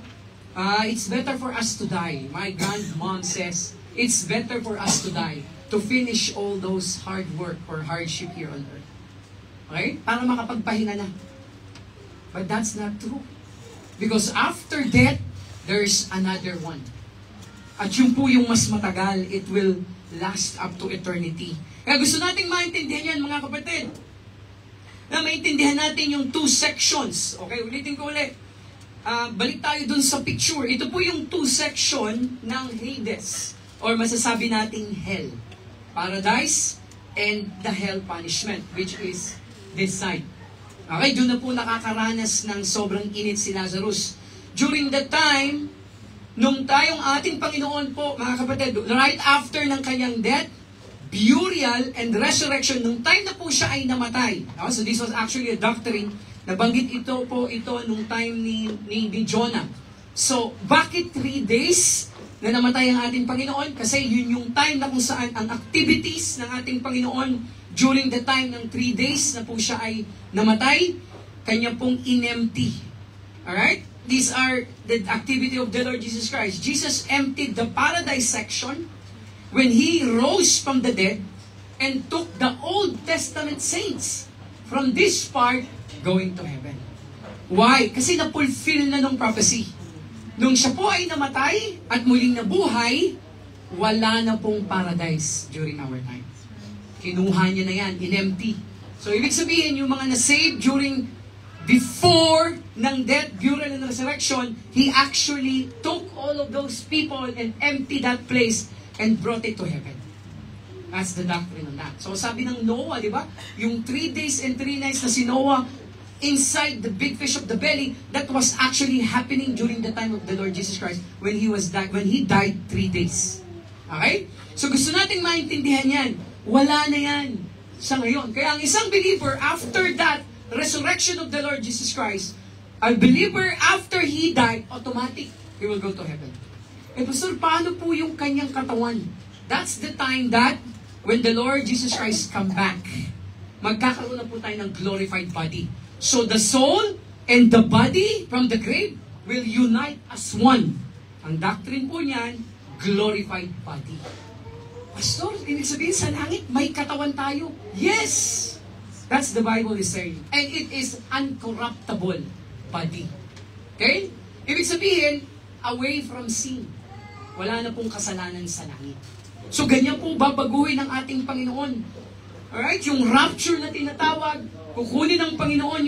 it's better for us to die. My grandmom says, it's better for us to die to finish all those hard work or hardship here on earth. Okay? Para makapagpahinga na. But that's not true. Because after death, there's another one. At yun po yung mas matagal, it will last up to eternity. Kaya gusto nating maintindihan yan, mga kapatid. Na maintindihan natin yung two sections. Okay, ulitin ko ulit. Balik tayo dun sa picture. Ito po yung two section ng Hades. Or masasabi nating hell. Paradise and the hell punishment, which is this side. Okay, doon na po nakakaranas ng sobrang init si Lazarus. During that time, nung tayong ating Panginoon po, mga kapatid, right after ng kanyang death, burial, and resurrection, nung time na po siya ay namatay. So this was actually a doctrine, nabanggit ito nung time ni Jonah. So, bakit 3 days na namatay ang ating Panginoon? Kasi yun yung time na kung saan ang activities ng ating Panginoon during the time ng 3 days na po siya ay namatay, kanya pong in-empty. Alright? These are the activity of the Lord Jesus Christ. Jesus emptied the paradise section when He rose from the dead and took the Old Testament saints from this part going to heaven. Why? Kasi na-fulfill na nung prophecy. Nung siya po ay namatay at muling nabuhay, wala na pong paradise during our time. Kinuha niya na yan, in-empty. So, ibig sabihin, yung mga na-save before ng death, burial, and resurrection, He actually took all of those people and emptied that place and brought it to heaven. That's the doctrine on that. So, sabi ng Noah, di ba? Yung 3 days and 3 nights na si Noah inside the big fish of the belly, that was actually happening during the time of the Lord Jesus Christ when He died 3 days. Okay? So gusto nating maintindihan yan. Wala na yan sa ngayon. Kaya ang isang believer, after that resurrection of the Lord Jesus Christ, a believer, after He died, automatic, he will go to heaven. Eh, Pastor, paano po yung kanyang katawan? That's the time that when the Lord Jesus Christ come back, magkakaroon na po tayo ng glorified body. So the soul and the body from the grave will unite as one. Ang doctrine po niyan, glorified body. Pastor, ibig sabihin sa langit, may katawan tayo. Yes! That's the Bible is saying. And it is uncorruptible body. Okay? Ibig sabihin, away from sin. Wala na pong kasalanan sa langit. So ganyan pong babaguhin ng ating Panginoon. Alright? Yung rapture na tinatawag, kukunin ng Panginoon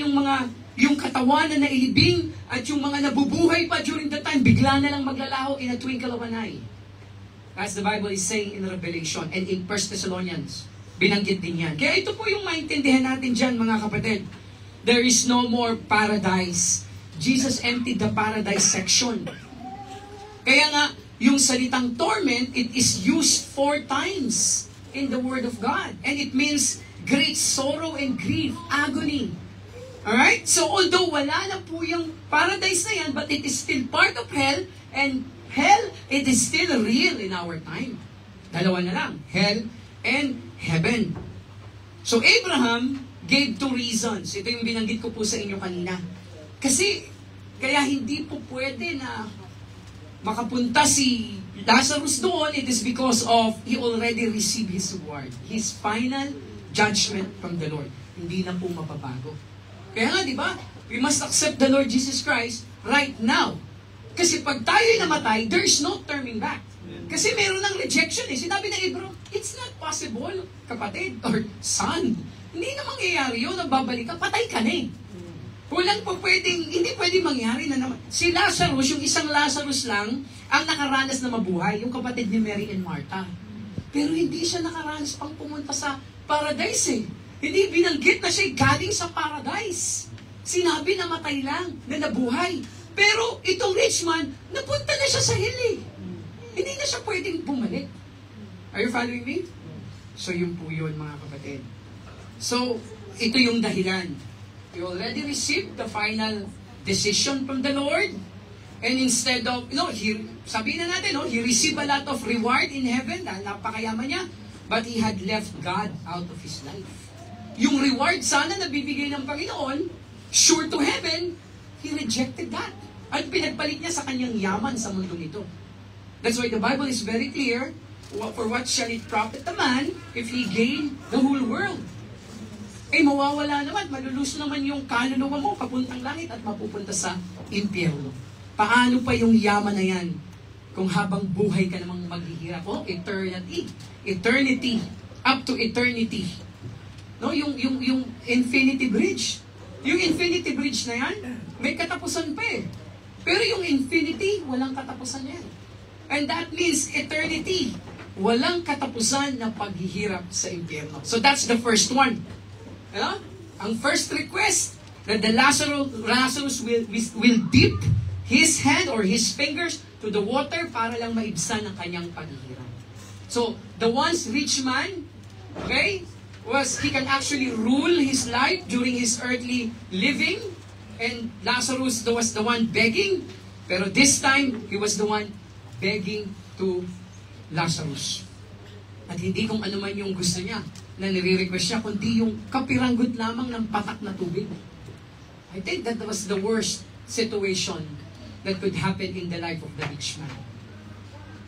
yung katawan na nailibing at yung mga nabubuhay pa during the time, bigla na lang maglalaho in a twinkle of an eye. As the Bible is saying in Revelation and in 1 Thessalonians, binanggit din yan. Kaya ito po yung maintindihan natin dyan, mga kapatid. There is no more paradise. Jesus emptied the paradise section. Kaya nga, yung salitang torment, it is used 4 times in the Word of God. And it means great sorrow and grief, agony. Alright? So, although wala na po yung paradise na yan, but it is still part of hell, and hell, it is still real in our time. Dalawa na lang, hell and heaven. So, Abraham gave 2 reasons. Ito yung binanggit ko po sa inyo kanina. Kasi, kaya hindi po pwede na makapunta si Lazarus doon, it is because of he already received his reward. His final judgment from the Lord. Hindi na po mapabago. Kaya nga, di ba? We must accept the Lord Jesus Christ right now. Kasi pag tayo'y namatay, there is no turning back. Kasi meron ng rejection eh. Sinabi ng Abraham, it's not possible, kapatid or son. Hindi na mangyayari yun, nagbabalik ka, patay ka na eh. Hindi pwedeng mangyari na naman. Si Lazarus, yung isang Lazarus lang, ang nakaranas na mabuhay, yung kapatid ni Mary and Martha. Pero hindi siya nakaranas pang pumunta sa paradise eh. Hindi binanggit na siya galing sa paradise. Sinabi na matay lang, na nabuhay. Pero itong rich man, napunta na siya sa hell eh. Hindi na siya pwedeng bumalik. Are you following me? So yun po yun, mga kapatid. So, ito yung dahilan. You already received the final decision from the Lord. And instead of, sabihin na natin, he received a lot of reward in heaven dahil napakayaman niya. But he had left God out of his life. Yung reward sana na bibigay ng Panginoon, sure to heaven, he rejected that. At pinagpalit niya sa kanyang yaman sa mundong ito. That's why the Bible is very clear, for what shall it profit a man if he gain the whole world? Eh, mawawala naman, malulus naman yung kaluluwa mo papuntang langit at mapupunta sa impyerno. Paano pa yung yaman na yan kung habang buhay ka namang maghihirap? Eternity. Eternity. Up to eternity. No, yung Infinity Bridge. Yung Infinity Bridge na yan, may katapusan pa eh. Pero yung infinity, walang katapusan yan. And that means eternity. Walang katapusan na paghihirap sa impyerno. So that's the first one. Ang first request that the Lazarus will dip his hand or his fingers to the water para lang maibsan ang kanyang paghihirap. So, the once rich man, okay, he can actually rule his life during his earthly living, and Lazarus was the one begging, pero this time, he was the one begging to Lazarus. At hindi kung ano man yung gusto niya na nire-request siya, kundi yung kapiranggot lamang ng patak na tubig. I think that was the worst situation that could happen in the life of the rich man.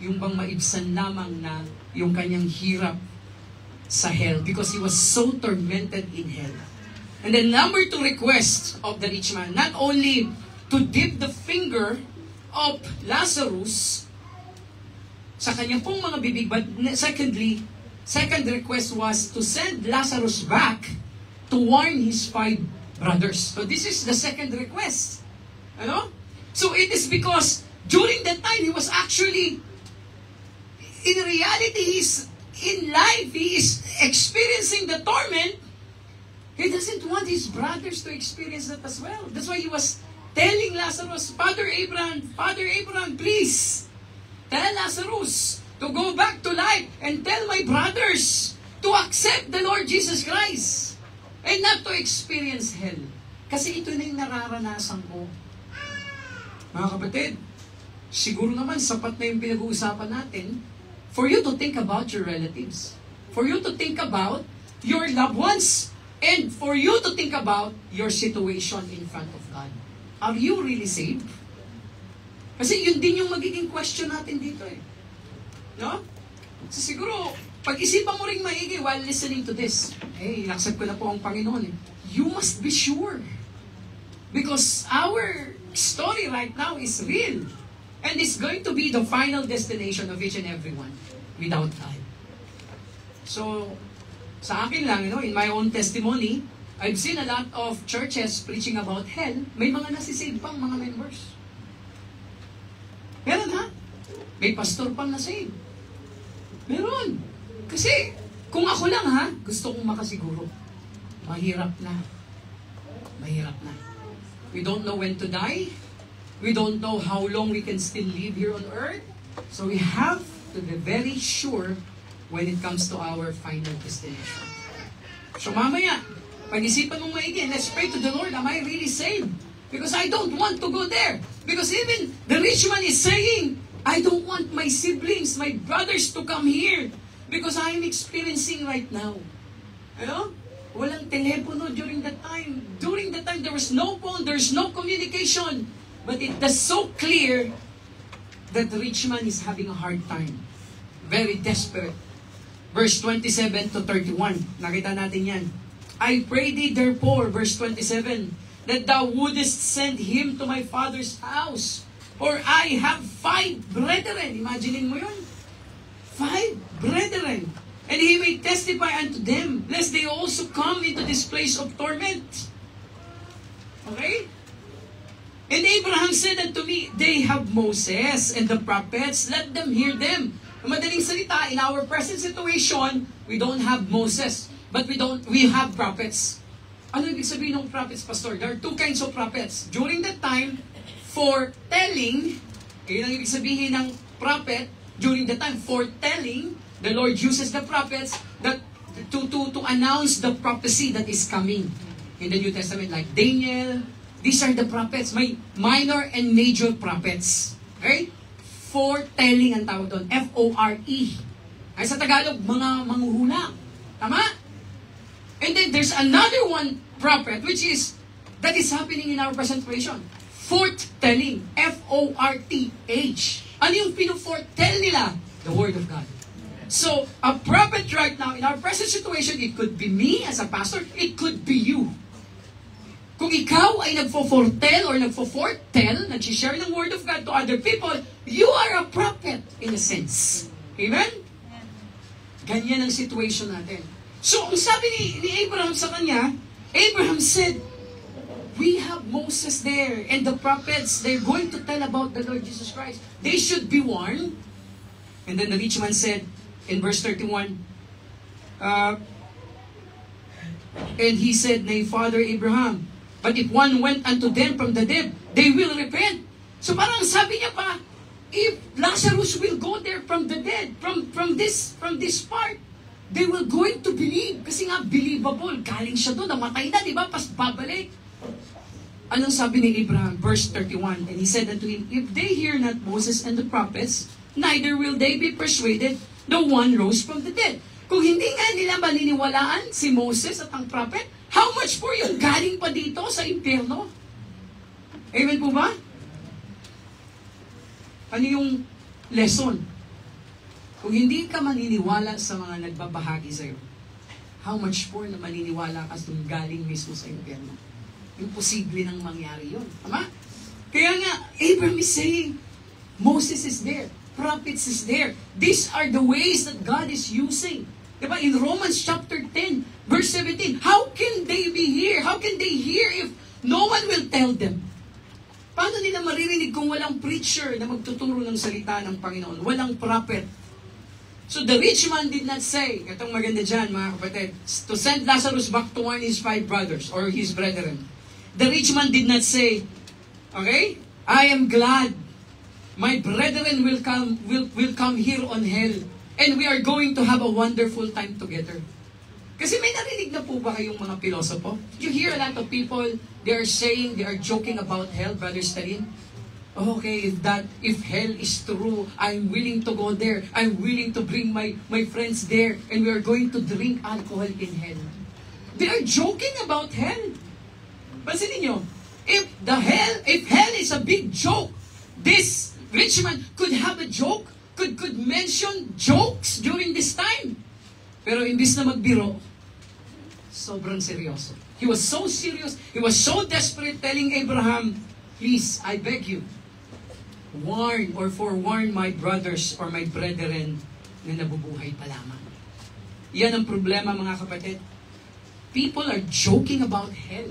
Yung bang maibsan lamang na yung kanyang hirap sa hell because he was so tormented in hell. And the number 2 request of the rich man, not only to dip the finger of Lazarus sa kanyang pong mga bibig, but second request was to send Lazarus back to warn his 5 brothers. So this is the second request. Ano? So it is because during that time, he was actually, in reality, he's in life, he is experiencing the torment. He doesn't want his brothers to experience that as well. That's why he was telling Lazarus, Father Abraham, please, tell Lazarus to go back to life and tell my brothers to accept the Lord Jesus Christ and not to experience hell. Kasi ito na yung nararanasan ko. Mga kapatid, siguro naman sapat na yung pinag-uusapan natin for you to think about your relatives, for you to think about your loved ones, and for you to think about your situation in front of God. Are you really saved? Kasi yun din yung magiging question natin dito eh. No? So siguro, pag-isipan mo rin maigi while listening to this. Eh, inaccept ko na po ang Panginoon eh. You must be sure. Because our story right now is real. And it's going to be the final destination of each and every one without time. So, sa akin lang, in my own testimony, I've seen a lot of churches preaching about hell. May mga nasisave pang mga members. Meron ha? May pastor pang nasave. Meron. Kasi, kung ako lang ha, gusto kong makasiguro. Mahirap na. Mahirap na. We don't know when to die. We don't know how long we can still live here on earth. So we have to be very sure when it comes to our final destination. So mamaya, pag-isipan mong maigi, let's pray to the Lord, am I really saved? Because I don't want to go there. Because even the rich man is saying, I don't want my siblings, my brothers to come here because I'm experiencing right now. You know? Walang telepono during that time. During that time, there was no phone, there's no communication. But it is so clear that the rich man is having a hard time. Very desperate. Verse 27 to 31. Nakita natin yan. I pray thee therefore, verse 27, that thou wouldest send him to my father's house. For I have 5 brethren. Imaginein mo yun? 5 brethren. And he may testify unto them, lest they also come into this place of torment. Okay? And Abraham said unto me, they have Moses and the prophets, let them hear them. Madaling salita, in our present situation, we don't have Moses, but we have prophets. Ano ibig sabihin ng prophets, Pastor? There are 2 kinds of prophets. During that time, foretelling, yun ang ibig sabihin ng prophet, during the time, foretelling, the Lord uses the prophets that to announce the prophecy that is coming. In the New Testament, like Daniel, these are the prophets. May minor and major prophets. Okay? Foretelling ang tawag doon. F-O-R-E. Ay sa Tagalog, mga manghuhula. Tama? And then there's another one prophet that is happening in our present situation. Foretelling. F-O-R-T-H. Ano yung pino-foretell nila? The Word of God. So, a prophet right now, in our present situation, it could be me as a pastor, it could be you. Kung ikaw ay nagfo-foretell or nagfo-foretell, nag-share ng Word of God to other people, you are a prophet in a sense. Amen? Ganyan ang situation natin. So, ang sabi ni Abraham sa kanya, Abraham said, we have Moses there and the prophets, they're going to tell about the Lord Jesus Christ. They should be warned. And then the rich man said, in verse 31, and he said, nay, Father Abraham, but if one went unto them from the dead, they will repent. So parang sabi niya pa, if Lazarus will go there from the dead, from this part, they will going to believe. Kasi nga, believable. Galing siya doon, namatay na, di ba? Pas babalik. Anong sabi ni Abraham? Verse 31, and he said unto him, if they hear not Moses and the prophets, neither will they be persuaded, the one rose from the dead. Kung hindi nga nila maniniwalaan si Moses at ang prophet, how much more yung galing pa dito sa impyerno? Amen po ba? Ano yung lesson? Kung hindi ka maniniwala sa mga nagbabahagi sa'yo, how much more na maniniwala ka sa galing mismo sa impyerno? Imposible nang mangyari yun. Tama? Kaya nga, Abraham is saying, Moses is there. Prophets is there. These are the ways that God is using. Diba? In Romans chapter 10, verse 17, how can they be here? How can they hear if no one will tell them? Paano nila maririnig kung walang preacher na magtuturo ng salita ng Panginoon? Walang prophet. So the rich man did not say, itong maganda dyan mga kapatid, to send Lazarus back to warn his 5 brothers or his brethren. The rich man did not say, okay, I am glad my brethren will come here on hell and we are going to have a wonderful time together. Kasi may narinig na po ba kayong mga pilosopo? You hear a lot of people, they are saying, they are joking about hell, Brother Stalin. Okay, if hell is true, I'm willing to go there. I'm willing to bring my friends there and we are going to drink alcohol in hell. They are joking about hell. Pansinin nyo, if hell is a big joke, this rich man could have a joke, could mention jokes during this time. Pero imbis na magbiro, sobrang seryoso. He was so serious, he was so desperate telling Abraham, please, I beg you, warn or forewarn my brothers or my brethren na nabubuhay pa lamang. Yan ang problema mga kapatid. People are joking about hell.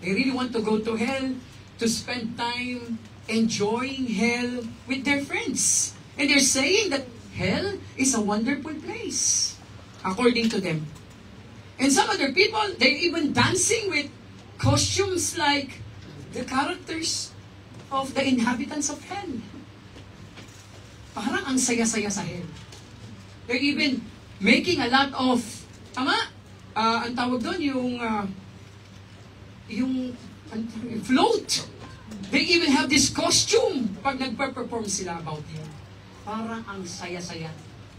They really want to go to hell to spend time enjoying hell with their friends. And they're saying that hell is a wonderful place, according to them. And some other people, they're even dancing with costumes like the characters of the inhabitants of hell. Parang ang saya-saya sa hell. They're even making a lot of, ang tawag doon, yung float. They even have this costume pag nagpa-perform sila about hell. Parang ang saya-saya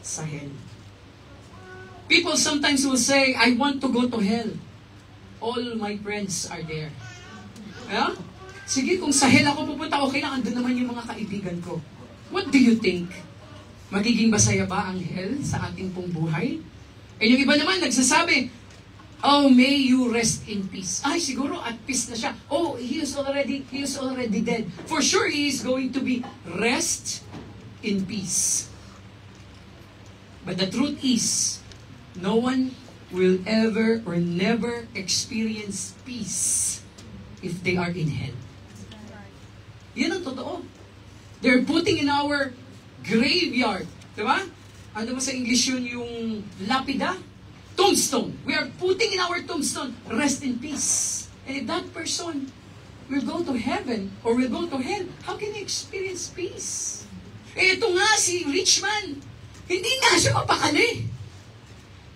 sa hell. People sometimes will say, I want to go to hell. All my friends are there. Yeah? Sige, kung sa hell ako pupunta, okay lang, andun naman yung mga kaibigan ko. What do you think? Magiging masaya ba ang hell sa ating pong buhay? And yung iba naman nagsasabi, oh, may you rest in peace. Ay, siguro at peace na siya. Oh, he is already dead. For sure, he is going to be rest in peace. But the truth is, no one will ever or never experience peace if they are in hell. Yan ang totoo. They're putting in our graveyard. Diba? Ano ba sa English yun yung lapida? Tombstone. We are putting in our tombstone, rest in peace. And if that person will go to heaven or will go to hell, how can he experience peace? Eh, ito nga si rich man, hindi nga siya mapakali.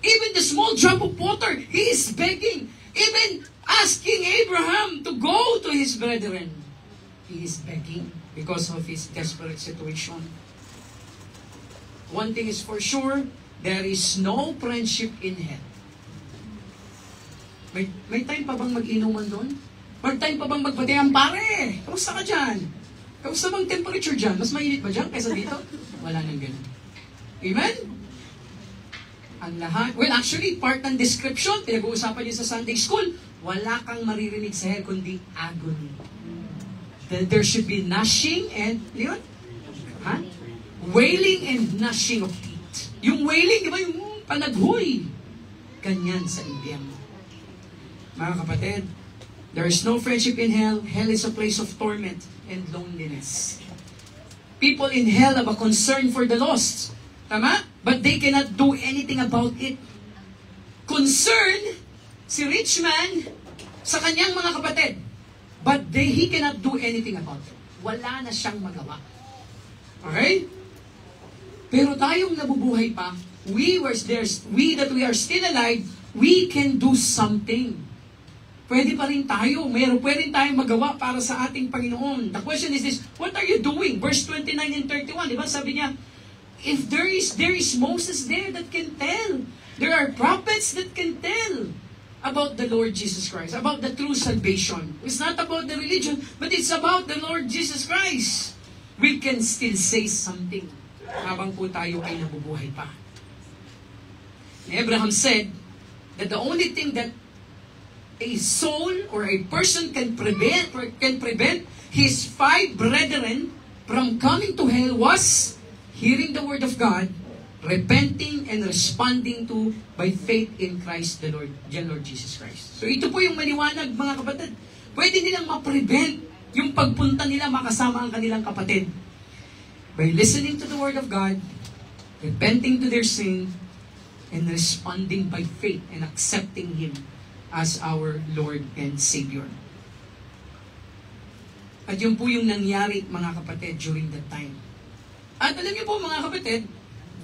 Even the small drop of water, he is begging. Even asking Abraham to go to his brethren. He is begging because of his desperate situation. One thing is for sure, there is no friendship in hell. May time pa bang mag-inuman doon? May time pa bang magbatean? Pare, kamusta ka dyan? Kamusta bang temperature dyan? Mas mainit ba dyan kaysa dito? Wala nang ganun. Amen? Ang lahat, well actually, part ng description, pinag-uusapan niyo sa Sunday School, wala kang maririnig sa hell kundi agony. There should be gnashing and, yun? Ha? Wailing and gnashing of teeth. Yung wailing, di ba? Yung panaghoy. Ganyan sa impyerno. Mga kapatid, there is no friendship in hell. Hell is a place of torment and loneliness. People in hell have a concern for the lost. Tama? But they cannot do anything about it. Concern si rich man sa kanyang mga kapatid. But he cannot do anything about it. wala na siyang magawa. Okay? Pero tayong nabubuhay pa, we that we are still alive, we can do something. Pwede pa rin tayo. Pwede tayong magawa para sa ating Panginoon. The question is this, what are you doing? Verse 29 and 31, di ba? Sabi niya, if there is Moses there that can tell. There are prophets that can tell about the Lord Jesus Christ, about the true salvation. It's not about the religion, but it's about the Lord Jesus Christ. We can still say something habang po tayo ay nabubuhay pa. Abraham said that the only thing that a soul or a person can prevent his 5 brethren from coming to hell was hearing the word of God, repenting and responding to by faith in Christ the Lord Jesus Christ. So ito po yung maliwanag, mga kapatid. Pwede nilang ma-prevent yung pagpunta nila makasama ang kanilang kapatid by listening to the word of God, repenting to their sin, and responding by faith and accepting Him as our Lord and Savior. At yun po yung nangyari, mga kapatid, during that time. At alam niyo po, mga kapatid,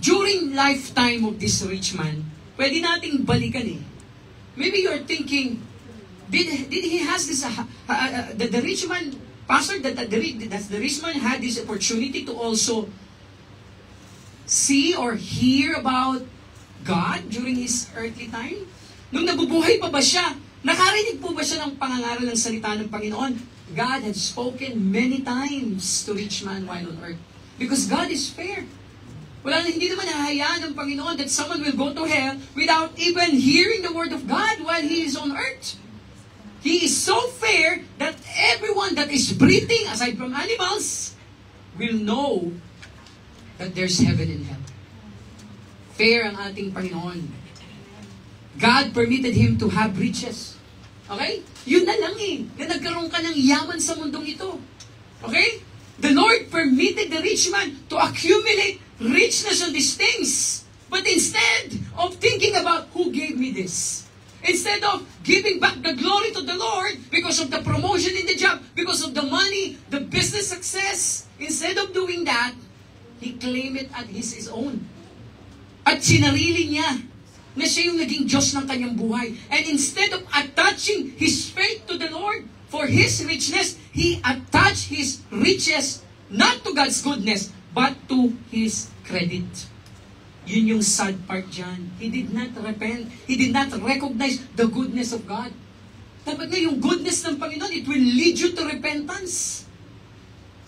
during lifetime of this rich man, pwede nating balikan eh. Maybe you're thinking, did he has this, the rich man, Pastor, that the rich man had this opportunity to also see or hear about God during his earthly time? Nung nabubuhay pa ba siya, nakarinig po ba siya ng pangangaral ng salita ng Panginoon? God had spoken many times to rich man while on earth. Because God is fair. Hindi naman hahayaan ng Panginoon that someone will go to hell without even hearing the word of God while he is on earth. He is so fair that everyone that is breathing, aside from animals, will know that there's heaven and hell. Fair ang ating Panginoon. God permitted him to have riches. Okay? Yun na lang eh. Na nagkaroon ka ng yaman sa mundong ito. Okay? The Lord permitted the rich man to accumulate richness on these things. But instead of thinking about who gave me this, instead of giving back the glory to the Lord because of the promotion in the job, because of the money, the business success, instead of doing that, he claimed it as his own. At sinarili niya na siya yung naging Diyos ng kanyang buhay. And instead of attaching his faith to the Lord for his richness, he attached his riches not to God's goodness, but to his credit. Yun yung sad part dyan. He did not repent. He did not recognize the goodness of God. Dapat nga yung goodness ng Panginoon, it will lead you to repentance.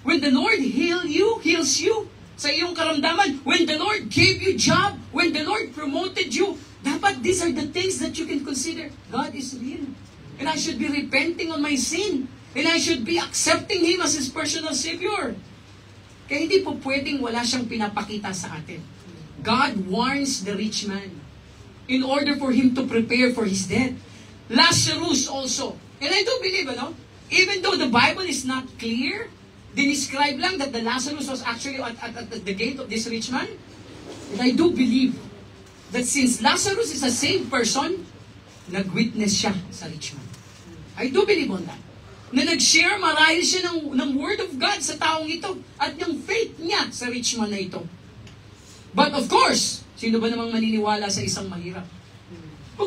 When the Lord heals you sa iyong karamdaman, when the Lord gave you job, when the Lord promoted you, dapat these are the things that you can consider. God is real. And I should be repenting on my sin. And I should be accepting Him as His personal Savior. Kaya hindi po pwedeng wala siyang pinapakita sa atin. God warns the rich man in order for him to prepare for his death. Lazarus also. And I do believe, even though the Bible is not clear, dinescribe lang that the Lazarus was actually at the gate of this rich man. And I do believe that since Lazarus is the same person, nag-witness siya sa rich man. I do believe on that. Na nag-share marahil siya ng word of God sa taong ito at yung faith niya sa rich man na ito. But of course, sino ba namang maniniwala sa isang mahirap? Who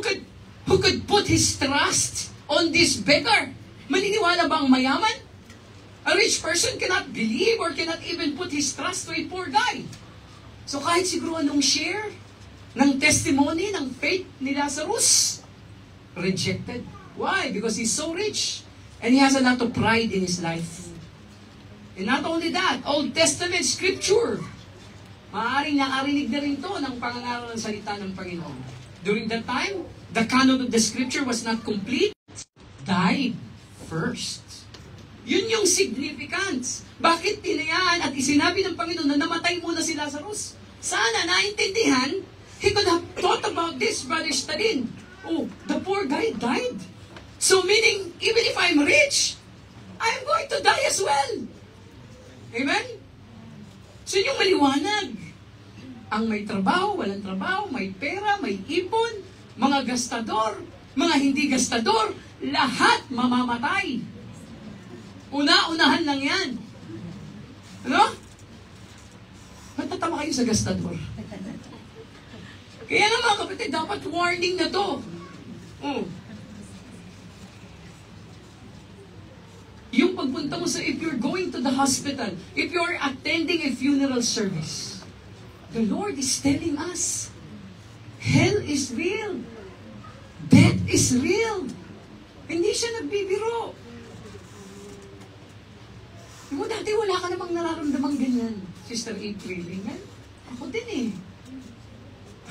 could put his trust on this beggar? Maniniwala ba ang mayaman? A rich person cannot believe or cannot even put his trust to a poor guy. So kahit siguro anong share ng testimony, ng faith ni Lazarus, rejected. Why? Because he's so rich. And he has a lot of pride in his life. And not only that, Old Testament scripture, maaaring nakarinig na rin to ng pangangaral ng salita ng Panginoon. During that time, the canon of the scripture was not complete. Died first. Yun yung significance. Bakit tinayaan at isinabi ng Panginoon na namatay muna si Lazarus? Sana naintindihan, he could have thought about this, Brother Stalin. Oh, the poor guy died. So meaning, even if I'm rich, I'm going to die as well. Amen? So yung maliwanag. Ang may trabaho, walang trabaho, may pera, may ipon, mga gastador, mga hindi gastador, lahat mamamatay. Una-unahan lang yan. tayo sa gastador. Kaya nga mga kapatid, dapat warning na to. Oh. Yung pagpunta mo sa, if you're going to the hospital, if you're attending a funeral service, the Lord is telling us, hell is real. Death is real. Hindi siya nagbibiro. Mo dati wala ka namang nararamdamang ganyan, Sister April. Ganyan. Ako din eh.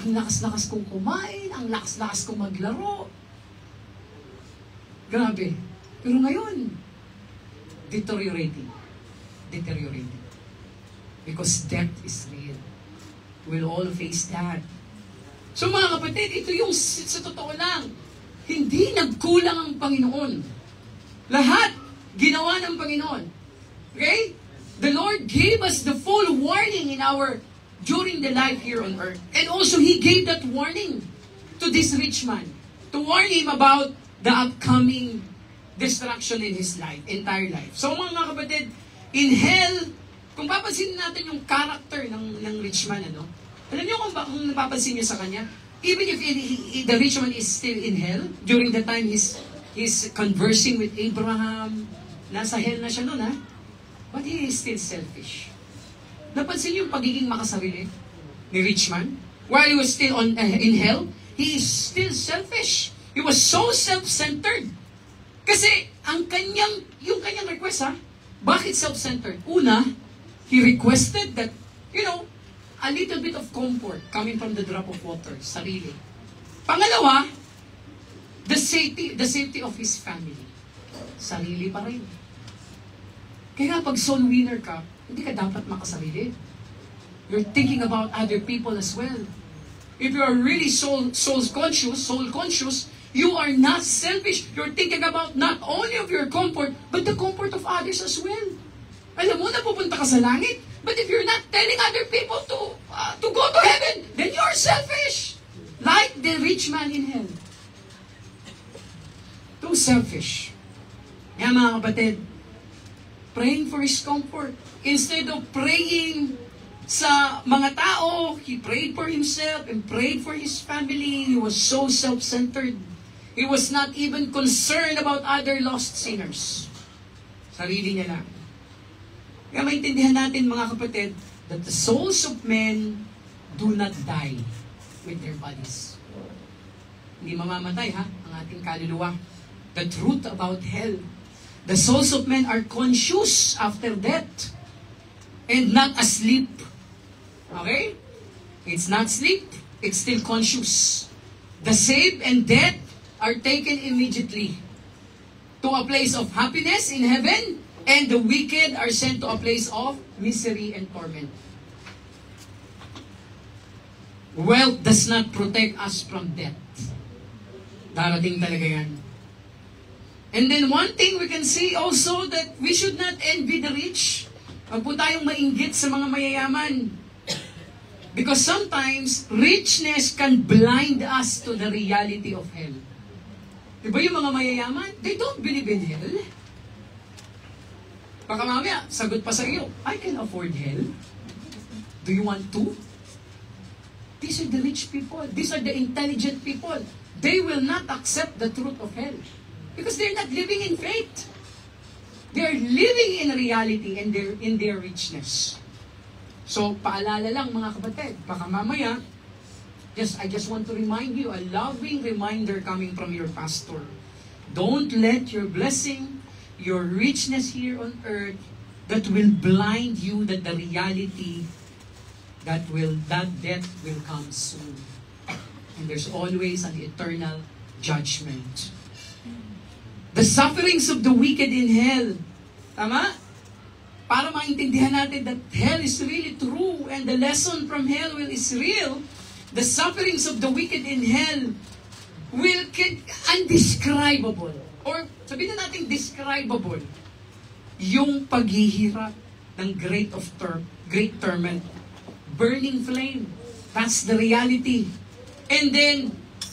Ang lakas-lakas kong kumain, ang lakas-lakas kong maglaro. Grabe. Pero ngayon, deteriorating. Deteriorating. Because death is real. We'll all face that. So mga kapatid, ito yung sa totoo lang, hindi nagkulang ang Panginoon. Lahat ginawa ng Panginoon. Okay? The Lord gave us the full warning during the life here on earth. And also, He gave that warning to this rich man. To warn him about the upcoming destruction in his life, entire life. So mga kapatid, in hell, kung papansin natin yung character ng rich man, ano? Alam niyo kung napapansin niyo sa kanya? Even if the rich man is still in hell, during the time he's conversing with Abraham, nasa hell na siya noon, ha? But he is still selfish. Napansin niyo yung pagiging makasarili ni rich man? While he was still in hell, he is still selfish. He was so self-centered. Kasi yung kanyang request, ha? Bakit self-centered? Una, he requested that, a little bit of comfort coming from the drop of water, sarili. Pangalawa, the safety of his family. Sarili pa rin. Kaya pag soul winner ka, hindi ka dapat makasarili. You're thinking about other people as well. If you are really soul conscious, you are not selfish. You're thinking about not only of your comfort, but the comfort of others as well. Alam mo na pupunta ka sa langit, but if you're not telling other people to go to heaven, then you're selfish. Like the rich man in hell. Too selfish. Kaya mga kapatid, praying for his comfort. Instead of praying sa mga tao, he prayed for himself and prayed for his family. He was so self-centered. He was not even concerned about other lost sinners. Sarili niya lang. Kaya maintindihan natin mga kapatid, that the souls of men do not die with their bodies. Hindi mamamatay ang ating kaluluwa. The truth about hell. The souls of men are conscious after death and not asleep. Okay? It's not sleep, it's still conscious. The saved and dead are taken immediately to a place of happiness in heaven, and the wicked are sent to a place of misery and torment. Wealth does not protect us from death. Darating talaga yan. And then one thing we can see also that we should not envy the rich. Huwag po tayong mainggit sa mga mayayaman. Because sometimes, richness can blind us to the reality of hell. Diba yung mga mayayaman? They don't believe in hell. Baka mamaya, sagot pa sa iyo, I can afford hell. Do you want to? These are the rich people. These are the intelligent people. They will not accept the truth of hell. Because they're not living in faith. They're living in reality and they're in their richness. So, paalala lang mga kapatid, baka mamaya, I just want to remind you, a loving reminder coming from your pastor. Don't let your blessing, your richness here on earth, that will blind you that the reality that death will come soon. And there's always an eternal judgment. The sufferings of the wicked in hell. Tama? Para maintindihan natin that hell is really true and the lesson from hell is real, the sufferings of the wicked in hell will get undescribable. Or sabihin na natin describable. Yung paghihirap ng great torment. Burning flame. That's the reality. And then,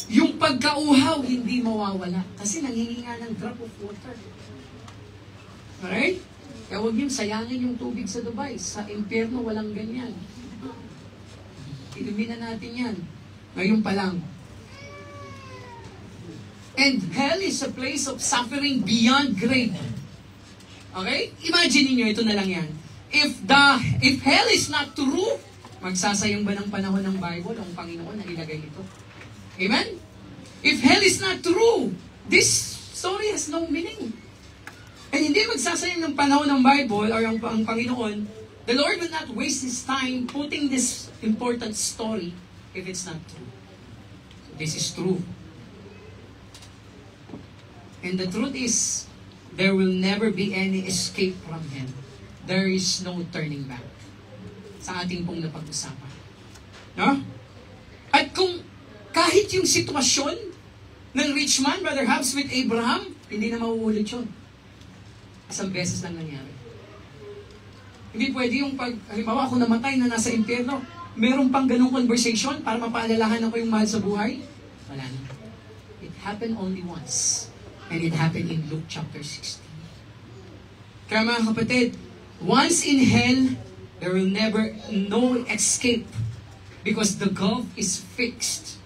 yung pagkauhaw, hindi mawawala. Kasi nanghihinga ng drop of water. Alright? Kaya huwag yung sayangin yung tubig sa Dubai. Sa impyerno, walang ganyan. inumin na natin yan. Ngayon pa lang. And hell is a place of suffering beyond grave. Okay? Imagine niyo ito na lang yan. If hell is not true, magsasayang ba ng panahon ng Bible ang Panginoon na ilagay ito? Amen? If hell is not true, this story has no meaning. And hindi magsasayang ng panahon ng Bible or ang Panginoon, the Lord will not waste His time putting this important story if it's not true. This is true. And the truth is, there will never be any escape from hell. There is no turning back. Sa ating pong napag-usapan. No? At kung kahit yung sitwasyon ng rich man, Brother Habs, with Abraham, hindi na mauulit yun. Isang beses lang nangyari. Hindi pwede yung halimbawa ako namatay na nasa impyerno, meron pang ganung conversation para mapaalalahan ako yung mahal sa buhay? Wala na. It happened only once. And it happened in Luke chapter 16. Kaya mga kapatid, once in hell, there will never no escape because the gulf is fixed.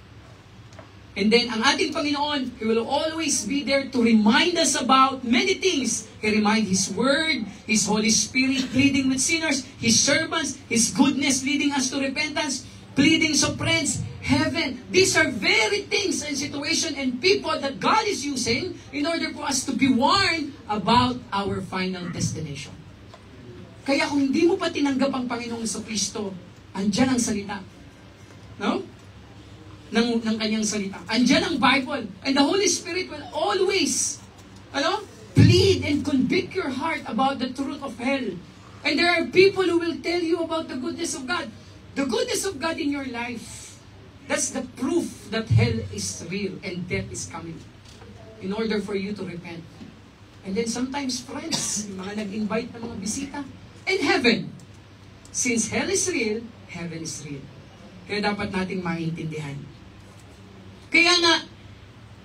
And then, ang ating Panginoon, He will always be there to remind us about many things. He reminds His Word, His Holy Spirit pleading with sinners, His servants, His goodness leading us to repentance, pleadings of friends, heaven. These are very things and situation and people that God is using in order for us to be warned about our final destination. Kaya kung hindi mo pa tinanggap ang Panginoong Kristo, andyan ang salita. No? Ng kanyang salita. Andyan ang Bible. And the Holy Spirit will always, plead and convict your heart about the truth of hell. And there are people who will tell you about the goodness of God. The goodness of God in your life, that's the proof that hell is real and death is coming in order for you to repent. And then sometimes friends, yung mga nag-invite ng mga bisita, and heaven. Since hell is real, heaven is real. Kaya dapat nating maintindihan. Kaya nga,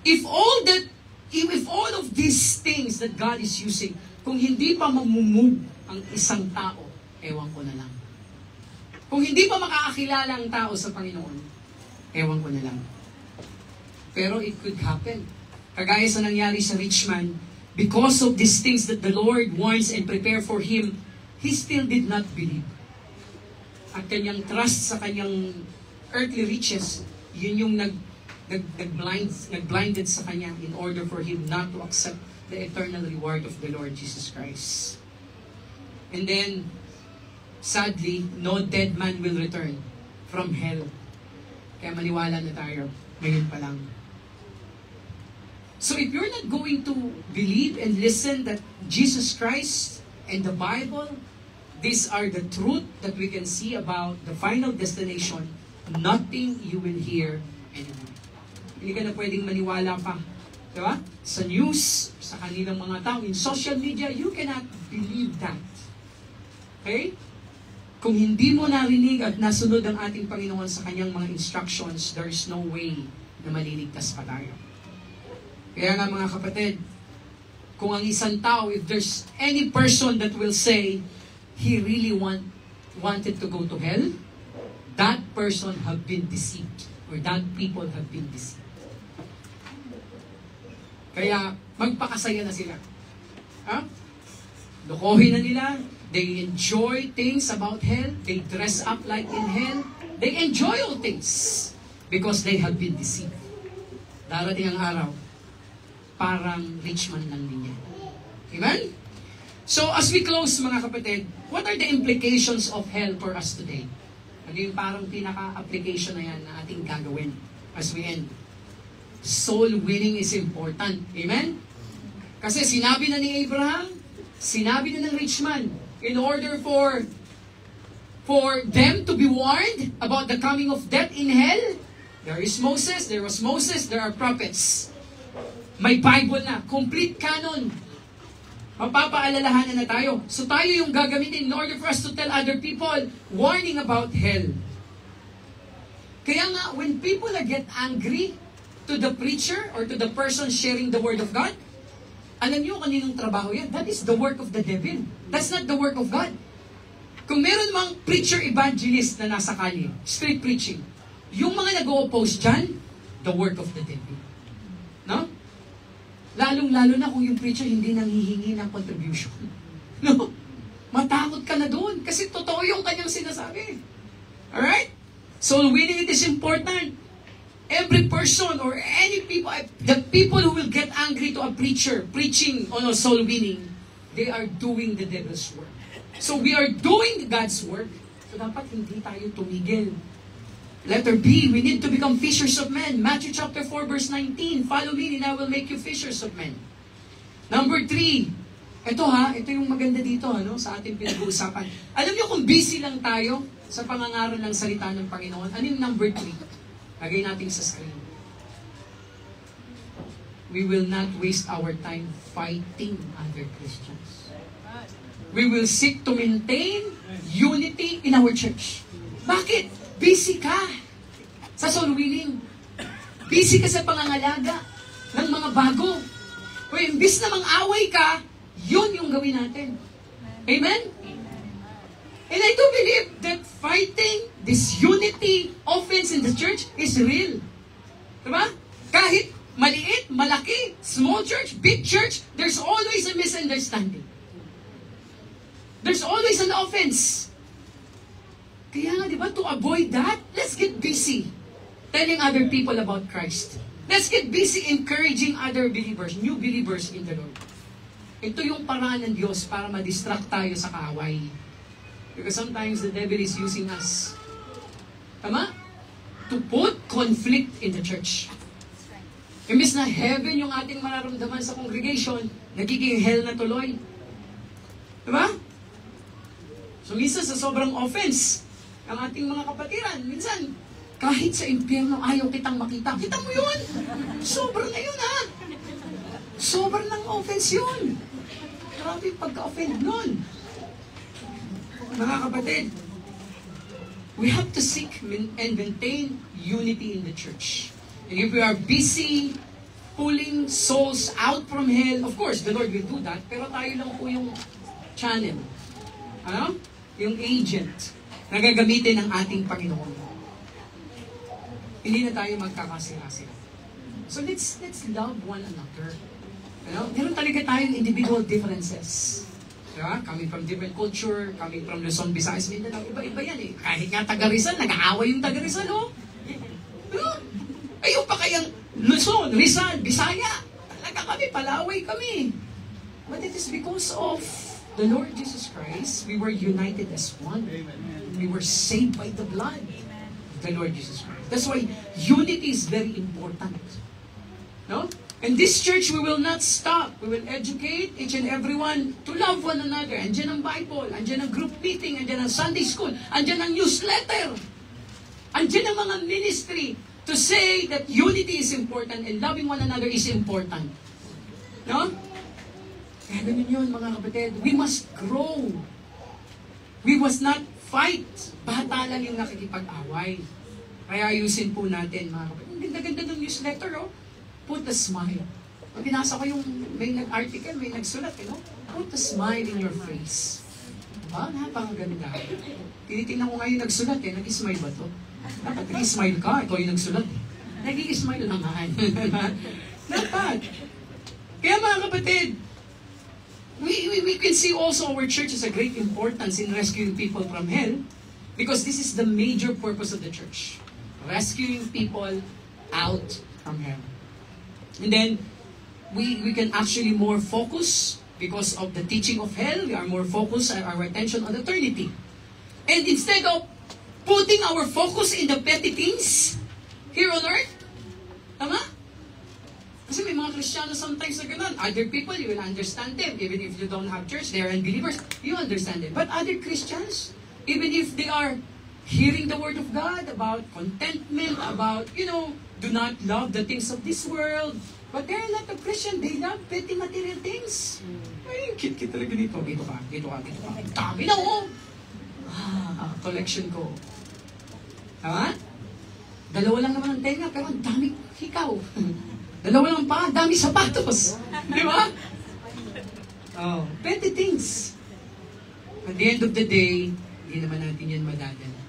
if all of these things that God is using, kung hindi pa mamumove ang isang tao, ewan ko na lang. Kung hindi pa makakakilala ang tao sa Panginoon, ewan ko na lang. Pero it could happen. Kagaya sa nangyari sa rich man, because of these things that the Lord wants and prepare for him, he still did not believe. At kanyang trust sa kanyang earthly riches, yun yung nagblinded sa kanya in order for him not to accept the eternal reward of the Lord Jesus Christ. And then, sadly, no dead man will return from hell. Kaya maniwala na tayo, ngayon pa lang. So if you're not going to believe and listen that Jesus Christ and the Bible, these are the truth that we can see about the final destination, nothing you will hear anymore. Hindi ka na pwedeng maniwala pa. Diba? Sa news, sa kanilang mga tao, in social media, you cannot believe that. Okay? Kung hindi mo narinig at nasunod ang ating Panginoon sa kanyang mga instructions, there is no way na maliligtas pa tayo. Kaya nga mga kapatid, kung ang isang tao, if there's any person that will say, he really wanted to go to hell, that person have been deceived, or that people have been deceived. Kaya, magpakasaya na sila. Ha? Lokohin na nila, they enjoy things about hell, they dress up like in hell, they enjoy all things, because they have been deceived. Darating ang araw, parang rich man lang din yan. Amen? So, as we close mga kapatid, what are the implications of hell for us today? Ano yung parang pinaka-application na yan na ating gagawin as we end? Soul winning is important. Amen? Kasi sinabi na ni Abraham, sinabi na ng rich man, in order for them to be warned about the coming of death in hell, there was Moses, there are prophets. May Bible na, complete canon. Mapapaalalahanan na tayo. So tayo yung gagamitin in order for us to tell other people warning about hell. Kaya nga, when people get angry to the preacher or to the person sharing the Word of God, alam niyo kaninong trabaho yan? That is the work of the devil. That's not the work of God. Kung meron mang preacher evangelist na nasa kalye, street preaching, yung mga nag-o-oppose dyan, the work of the devil. No? Lalong-lalo na kung yung preacher hindi nanghihingi ng contribution. No? Matakot ka na doon kasi totoo yung kanyang sinasabi. Alright? Soul winning, it is important. Every person or any people, the people who will get angry to a preacher preaching on a soul winning, they are doing the devil's work. So we are doing God's work. So dapat hindi tayo tumigil. Letter B, we need to become fishers of men. Matthew chapter 4 verse 19, follow me and I will make you fishers of men. Number 3, ito yung maganda dito sa ating pinag-uusapan. Alam niyo kung busy lang tayo sa pangangaral ng salita ng Panginoon, ano yung number 3? Lagay natin sa screen. We will not waste our time fighting other Christians. We will seek to maintain unity in our church. Bakit? Busy ka sa soul winning. Busy ka sa pangangalaga ng mga bago. O imbis na mang-away ka, yun yung gawin natin. Amen? And I do believe that fighting this unity offense in the church is real. Diba? Kahit maliit, malaki, small church, big church, there's always a misunderstanding. There's always an offense. Kaya nga, di ba, to avoid that, let's get busy telling other people about Christ. Let's get busy encouraging other believers, new believers in the Lord. Ito yung paraan ng Diyos para ma-distract tayo sa kaaway. Because sometimes the devil is using us. Tama? To put conflict in the church. Imbis na heaven yung ating mararamdaman sa congregation, nagiging hell na tuloy. Diba? So minsan sa sobrang offense, ang ating mga kapatiran, minsan, kahit sa impyerno ayaw kitang makita. Kita mo yun? Sobrang na yun, ha? Sobrang ng offense yun. Grabe pagka-offend nun. Mga kapatid, we have to seek and maintain unity in the church. And if we are busy pulling souls out from hell, of course, the Lord will do that, pero tayo lang po yung channel. Ano? Yung agent na gagamitin ng ating Panginoon. Hindi na tayo magkakasira-sira. So let's love one another. Meron talaga tayong individual differences. Diba? Coming from different culture, coming from Luzon, Visayas, Mindanao, iba-iba yan eh. Kahit nga taga Rizal, nag-aaway yung taga Rizal, oh. Ayun pa kayang Luzon, Rizal, Bisaya. Talaga kami, palaway kami. But it is because of the Lord Jesus Christ, we were united as one. We were saved by the blood of the Lord Jesus Christ. That's why unity is very important. No? In this church, we will not stop. We will educate each and everyone to love one another. Andiyan ang Bible, andiyan ang group meeting, andiyan ang Sunday school, andiyan ang newsletter. Andiyan ang mga ministry to say that unity is important and loving one another is important. No? Kaya ganun yun, mga kapatid. We must grow. We must not fight. Bata lang yung nakikipag-away. Kaya ayusin po natin, mga kapatid. Ang ganda-ganda ng newsletter, oh. Put a smile. Pag binasa ko yung may nag-article, may nagsulat, put a smile in your face. Diba? Napakaganda. Tinitingnan ko ngayon nagsulat, nag-smile ba to? Dapat nag-smile ka, ikaw yung nagsulat. Nag-smile naman. Dapat. Kaya mga kapatid, we can see also our church has a great importance in rescuing people from hell because this is the major purpose of the church. Rescuing people out from hell. And then, we can actually more focus because of the teaching of hell. We are more focused, our attention on eternity. And instead of putting our focus in the petty things here on earth, tama? Kasi may mga Kristiyano sometimes na ganun. Other people, you will understand them. Even if you don't have church, they are unbelievers, you understand them. But other Christians, even if they are hearing the Word of God about contentment, about, do not love the things of this world. But they're not a Christian. They love petty material things. Ay, cute talaga dito. Dito ka. Dami na, oh. Collection ko. Tama? Dalawa lang naman ang tenga, pero ang dami hikaw. Dalawa lang pa, ang dami sapatos. Di ba? Petty things. At the end of the day, hindi naman natin yan madadala.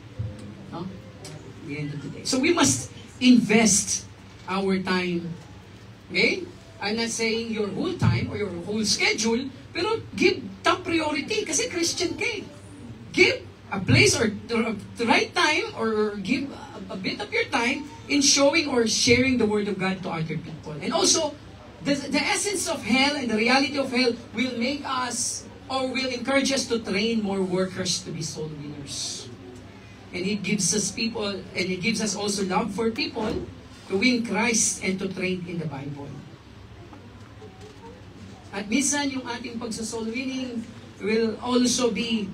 No? At the end of the day. So we must invest our time. Okay? I'm not saying your whole time or your whole schedule, pero give top priority kasi Christian ka eh. Give a place or the right time or give a bit of your time in showing or sharing the Word of God to other people. And also, the essence of hell and the reality of hell will make us or will encourage us to train more workers to be soul winners. And it gives us people, and it gives us also love for people to win Christ and to train in the Bible. At minsan, yung ating pagsa-soul winning will also be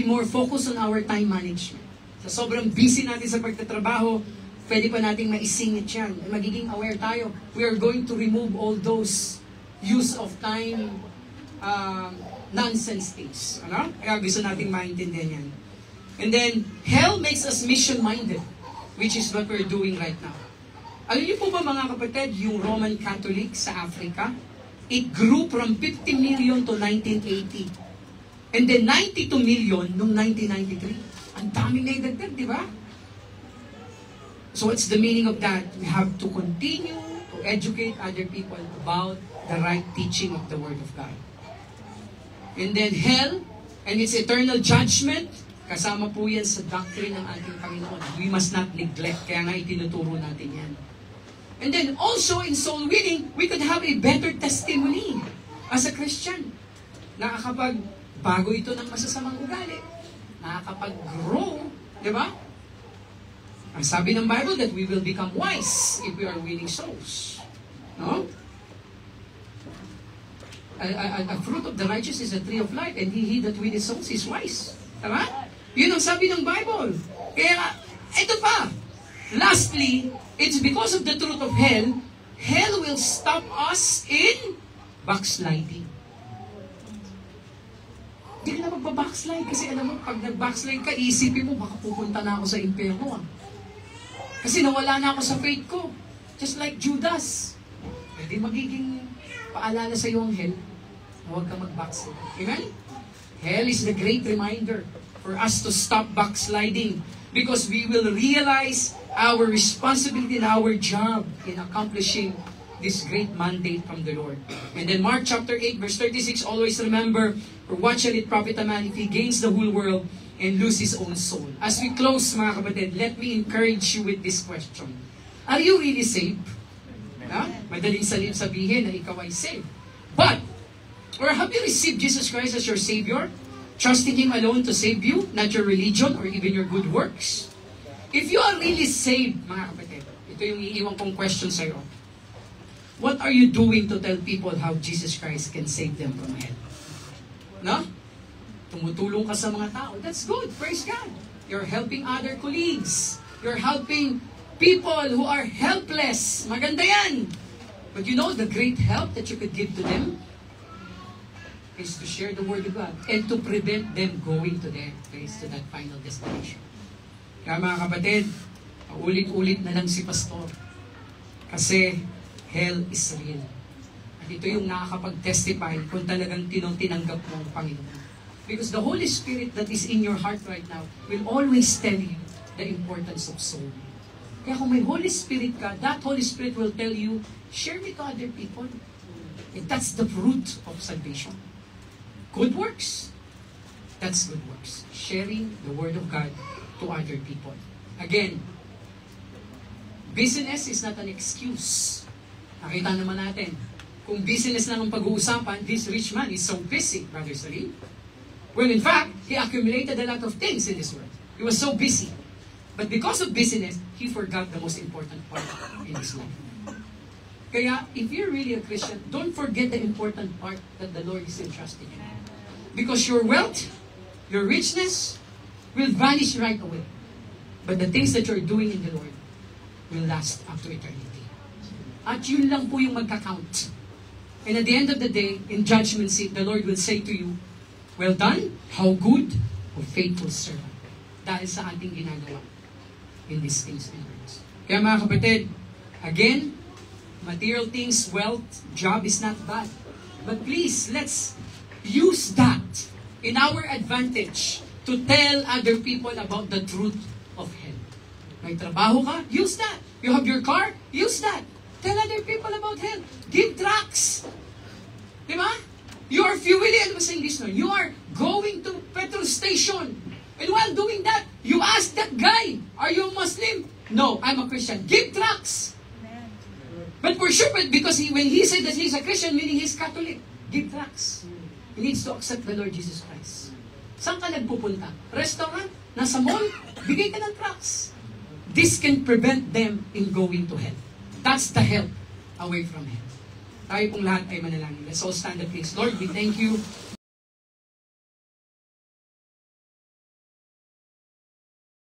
more focused on our time management. Sa sobrang busy natin sa pagtatrabaho, pwede pa nating maisingit yan. Magiging aware tayo. We are going to remove all those use of time nonsense things. Ano? Kaya gusto nating maintindihan yan. And then, hell makes us mission-minded, which is what we're doing right now. Alam niyo po ba mga kapatid, yung Roman Catholic sa Africa, it grew from 50 million to 1980. And then 92 million noong 1993. Ang daming naidagdag, di ba? So what's the meaning of that? We have to continue to educate other people about the right teaching of the Word of God. And then hell and its eternal judgment, kasama po yan sa doctrine ng ating Panginoon. We must not neglect. Kaya nga itinuturo natin yan. And then also in soul winning, we could have a better testimony as a Christian. Nakakapagbago ito ng masasamang ugali. Nakakapag-grow, di ba? Ang sabi ng Bible that we will become wise if we are winning souls. No? A fruit of the righteous is a tree of life, and he that winneth souls is wise. Tama? Yun ang sabi ng Bible. Kaya, ito pa. Lastly, it's because of the truth of hell, hell will stop us in backsliding. Hindi ka na magbabackslide kasi alam mo, pag nag-backslide ka, isipin mo, baka pupunta na ako sa impyerno. Kasi nawala na ako sa faith ko. Just like Judas. Pwede magiging paalala sa iyo ang hell na huwag ka mag-backslide. Amen? Hell is the great reminder for us to stop backsliding because we will realize our responsibility and our job in accomplishing this great mandate from the Lord. And then Mark chapter 8 verse 36, always remember, for what shall it profit a man if he gains the whole world and lose his own soul? As we close mga kapatid, let me encourage you with this question. Are you really saved? Madaling sabihin na ikaw ay saved. But, or have you received Jesus Christ as your Savior? Trusting Him alone to save you, not your religion or even your good works? If you are really saved, mga kapatid, ito yung iiwan kong question sa iyo. What are you doing to tell people how Jesus Christ can save them from hell? No? Tumutulong ka sa mga tao. That's good. Praise God. You're helping other colleagues. You're helping people who are helpless. Maganda yan. But you know the great help that you could give to them is to share the Word of God and to prevent them going to their place, to that final destination. Kaya mga kapatid, ulit-ulit na lang si Pastor. Kasi hell is real. At ito yung nakakapag-testify kung talagang tinanggap mo ang Panginoon. Because the Holy Spirit that is in your heart right now will always tell you the importance of soul. Kaya kung may Holy Spirit ka, that Holy Spirit will tell you, share it to other people. And that's the fruit of salvation. Good works. That's good works. Sharing the Word of God to other people. Again, business is not an excuse. Nakita naman natin, kung business lang ang pag-uusapan, this rich man is so busy, Brother Salim. Well, in fact, he accumulated a lot of things in this world. He was so busy. But because of business, he forgot the most important part in his life. Kaya, if you're really a Christian, don't forget the important part that the Lord is entrusting you. Because your wealth, your richness, will vanish right away. But the things that you're doing in the Lord will last up to eternity. At yun lang po yung magka-count. And at the end of the day, in judgment seat, the Lord will say to you, well done, how good, O faithful servant. Dahil sa ating ginagawa in these things and words. Kaya mga kapatid, again, material things, wealth, job is not bad. But please, let's use that in our advantage to tell other people about the truth of hell. May trabaho ka? Use that. You have your car? Use that. Tell other people about hell. Give tracts. Di ba? You are fueling, ano ba sa English no? You are going to petrol station. And while doing that, you ask that guy, are you a Muslim? No, I'm a Christian. Give tracts. But for sure, because when he said that he's a Christian, meaning he's Catholic, give tracts. He needs to accept the Lord Jesus Christ. Saan ka nagpupunta? Restaurant? Nasa mall? Bigay ka ng tracts. This can prevent them in going to hell. That's the help away from hell. Tayo pong lahat ay manalangin. Let's all stand up, please. Lord, we thank you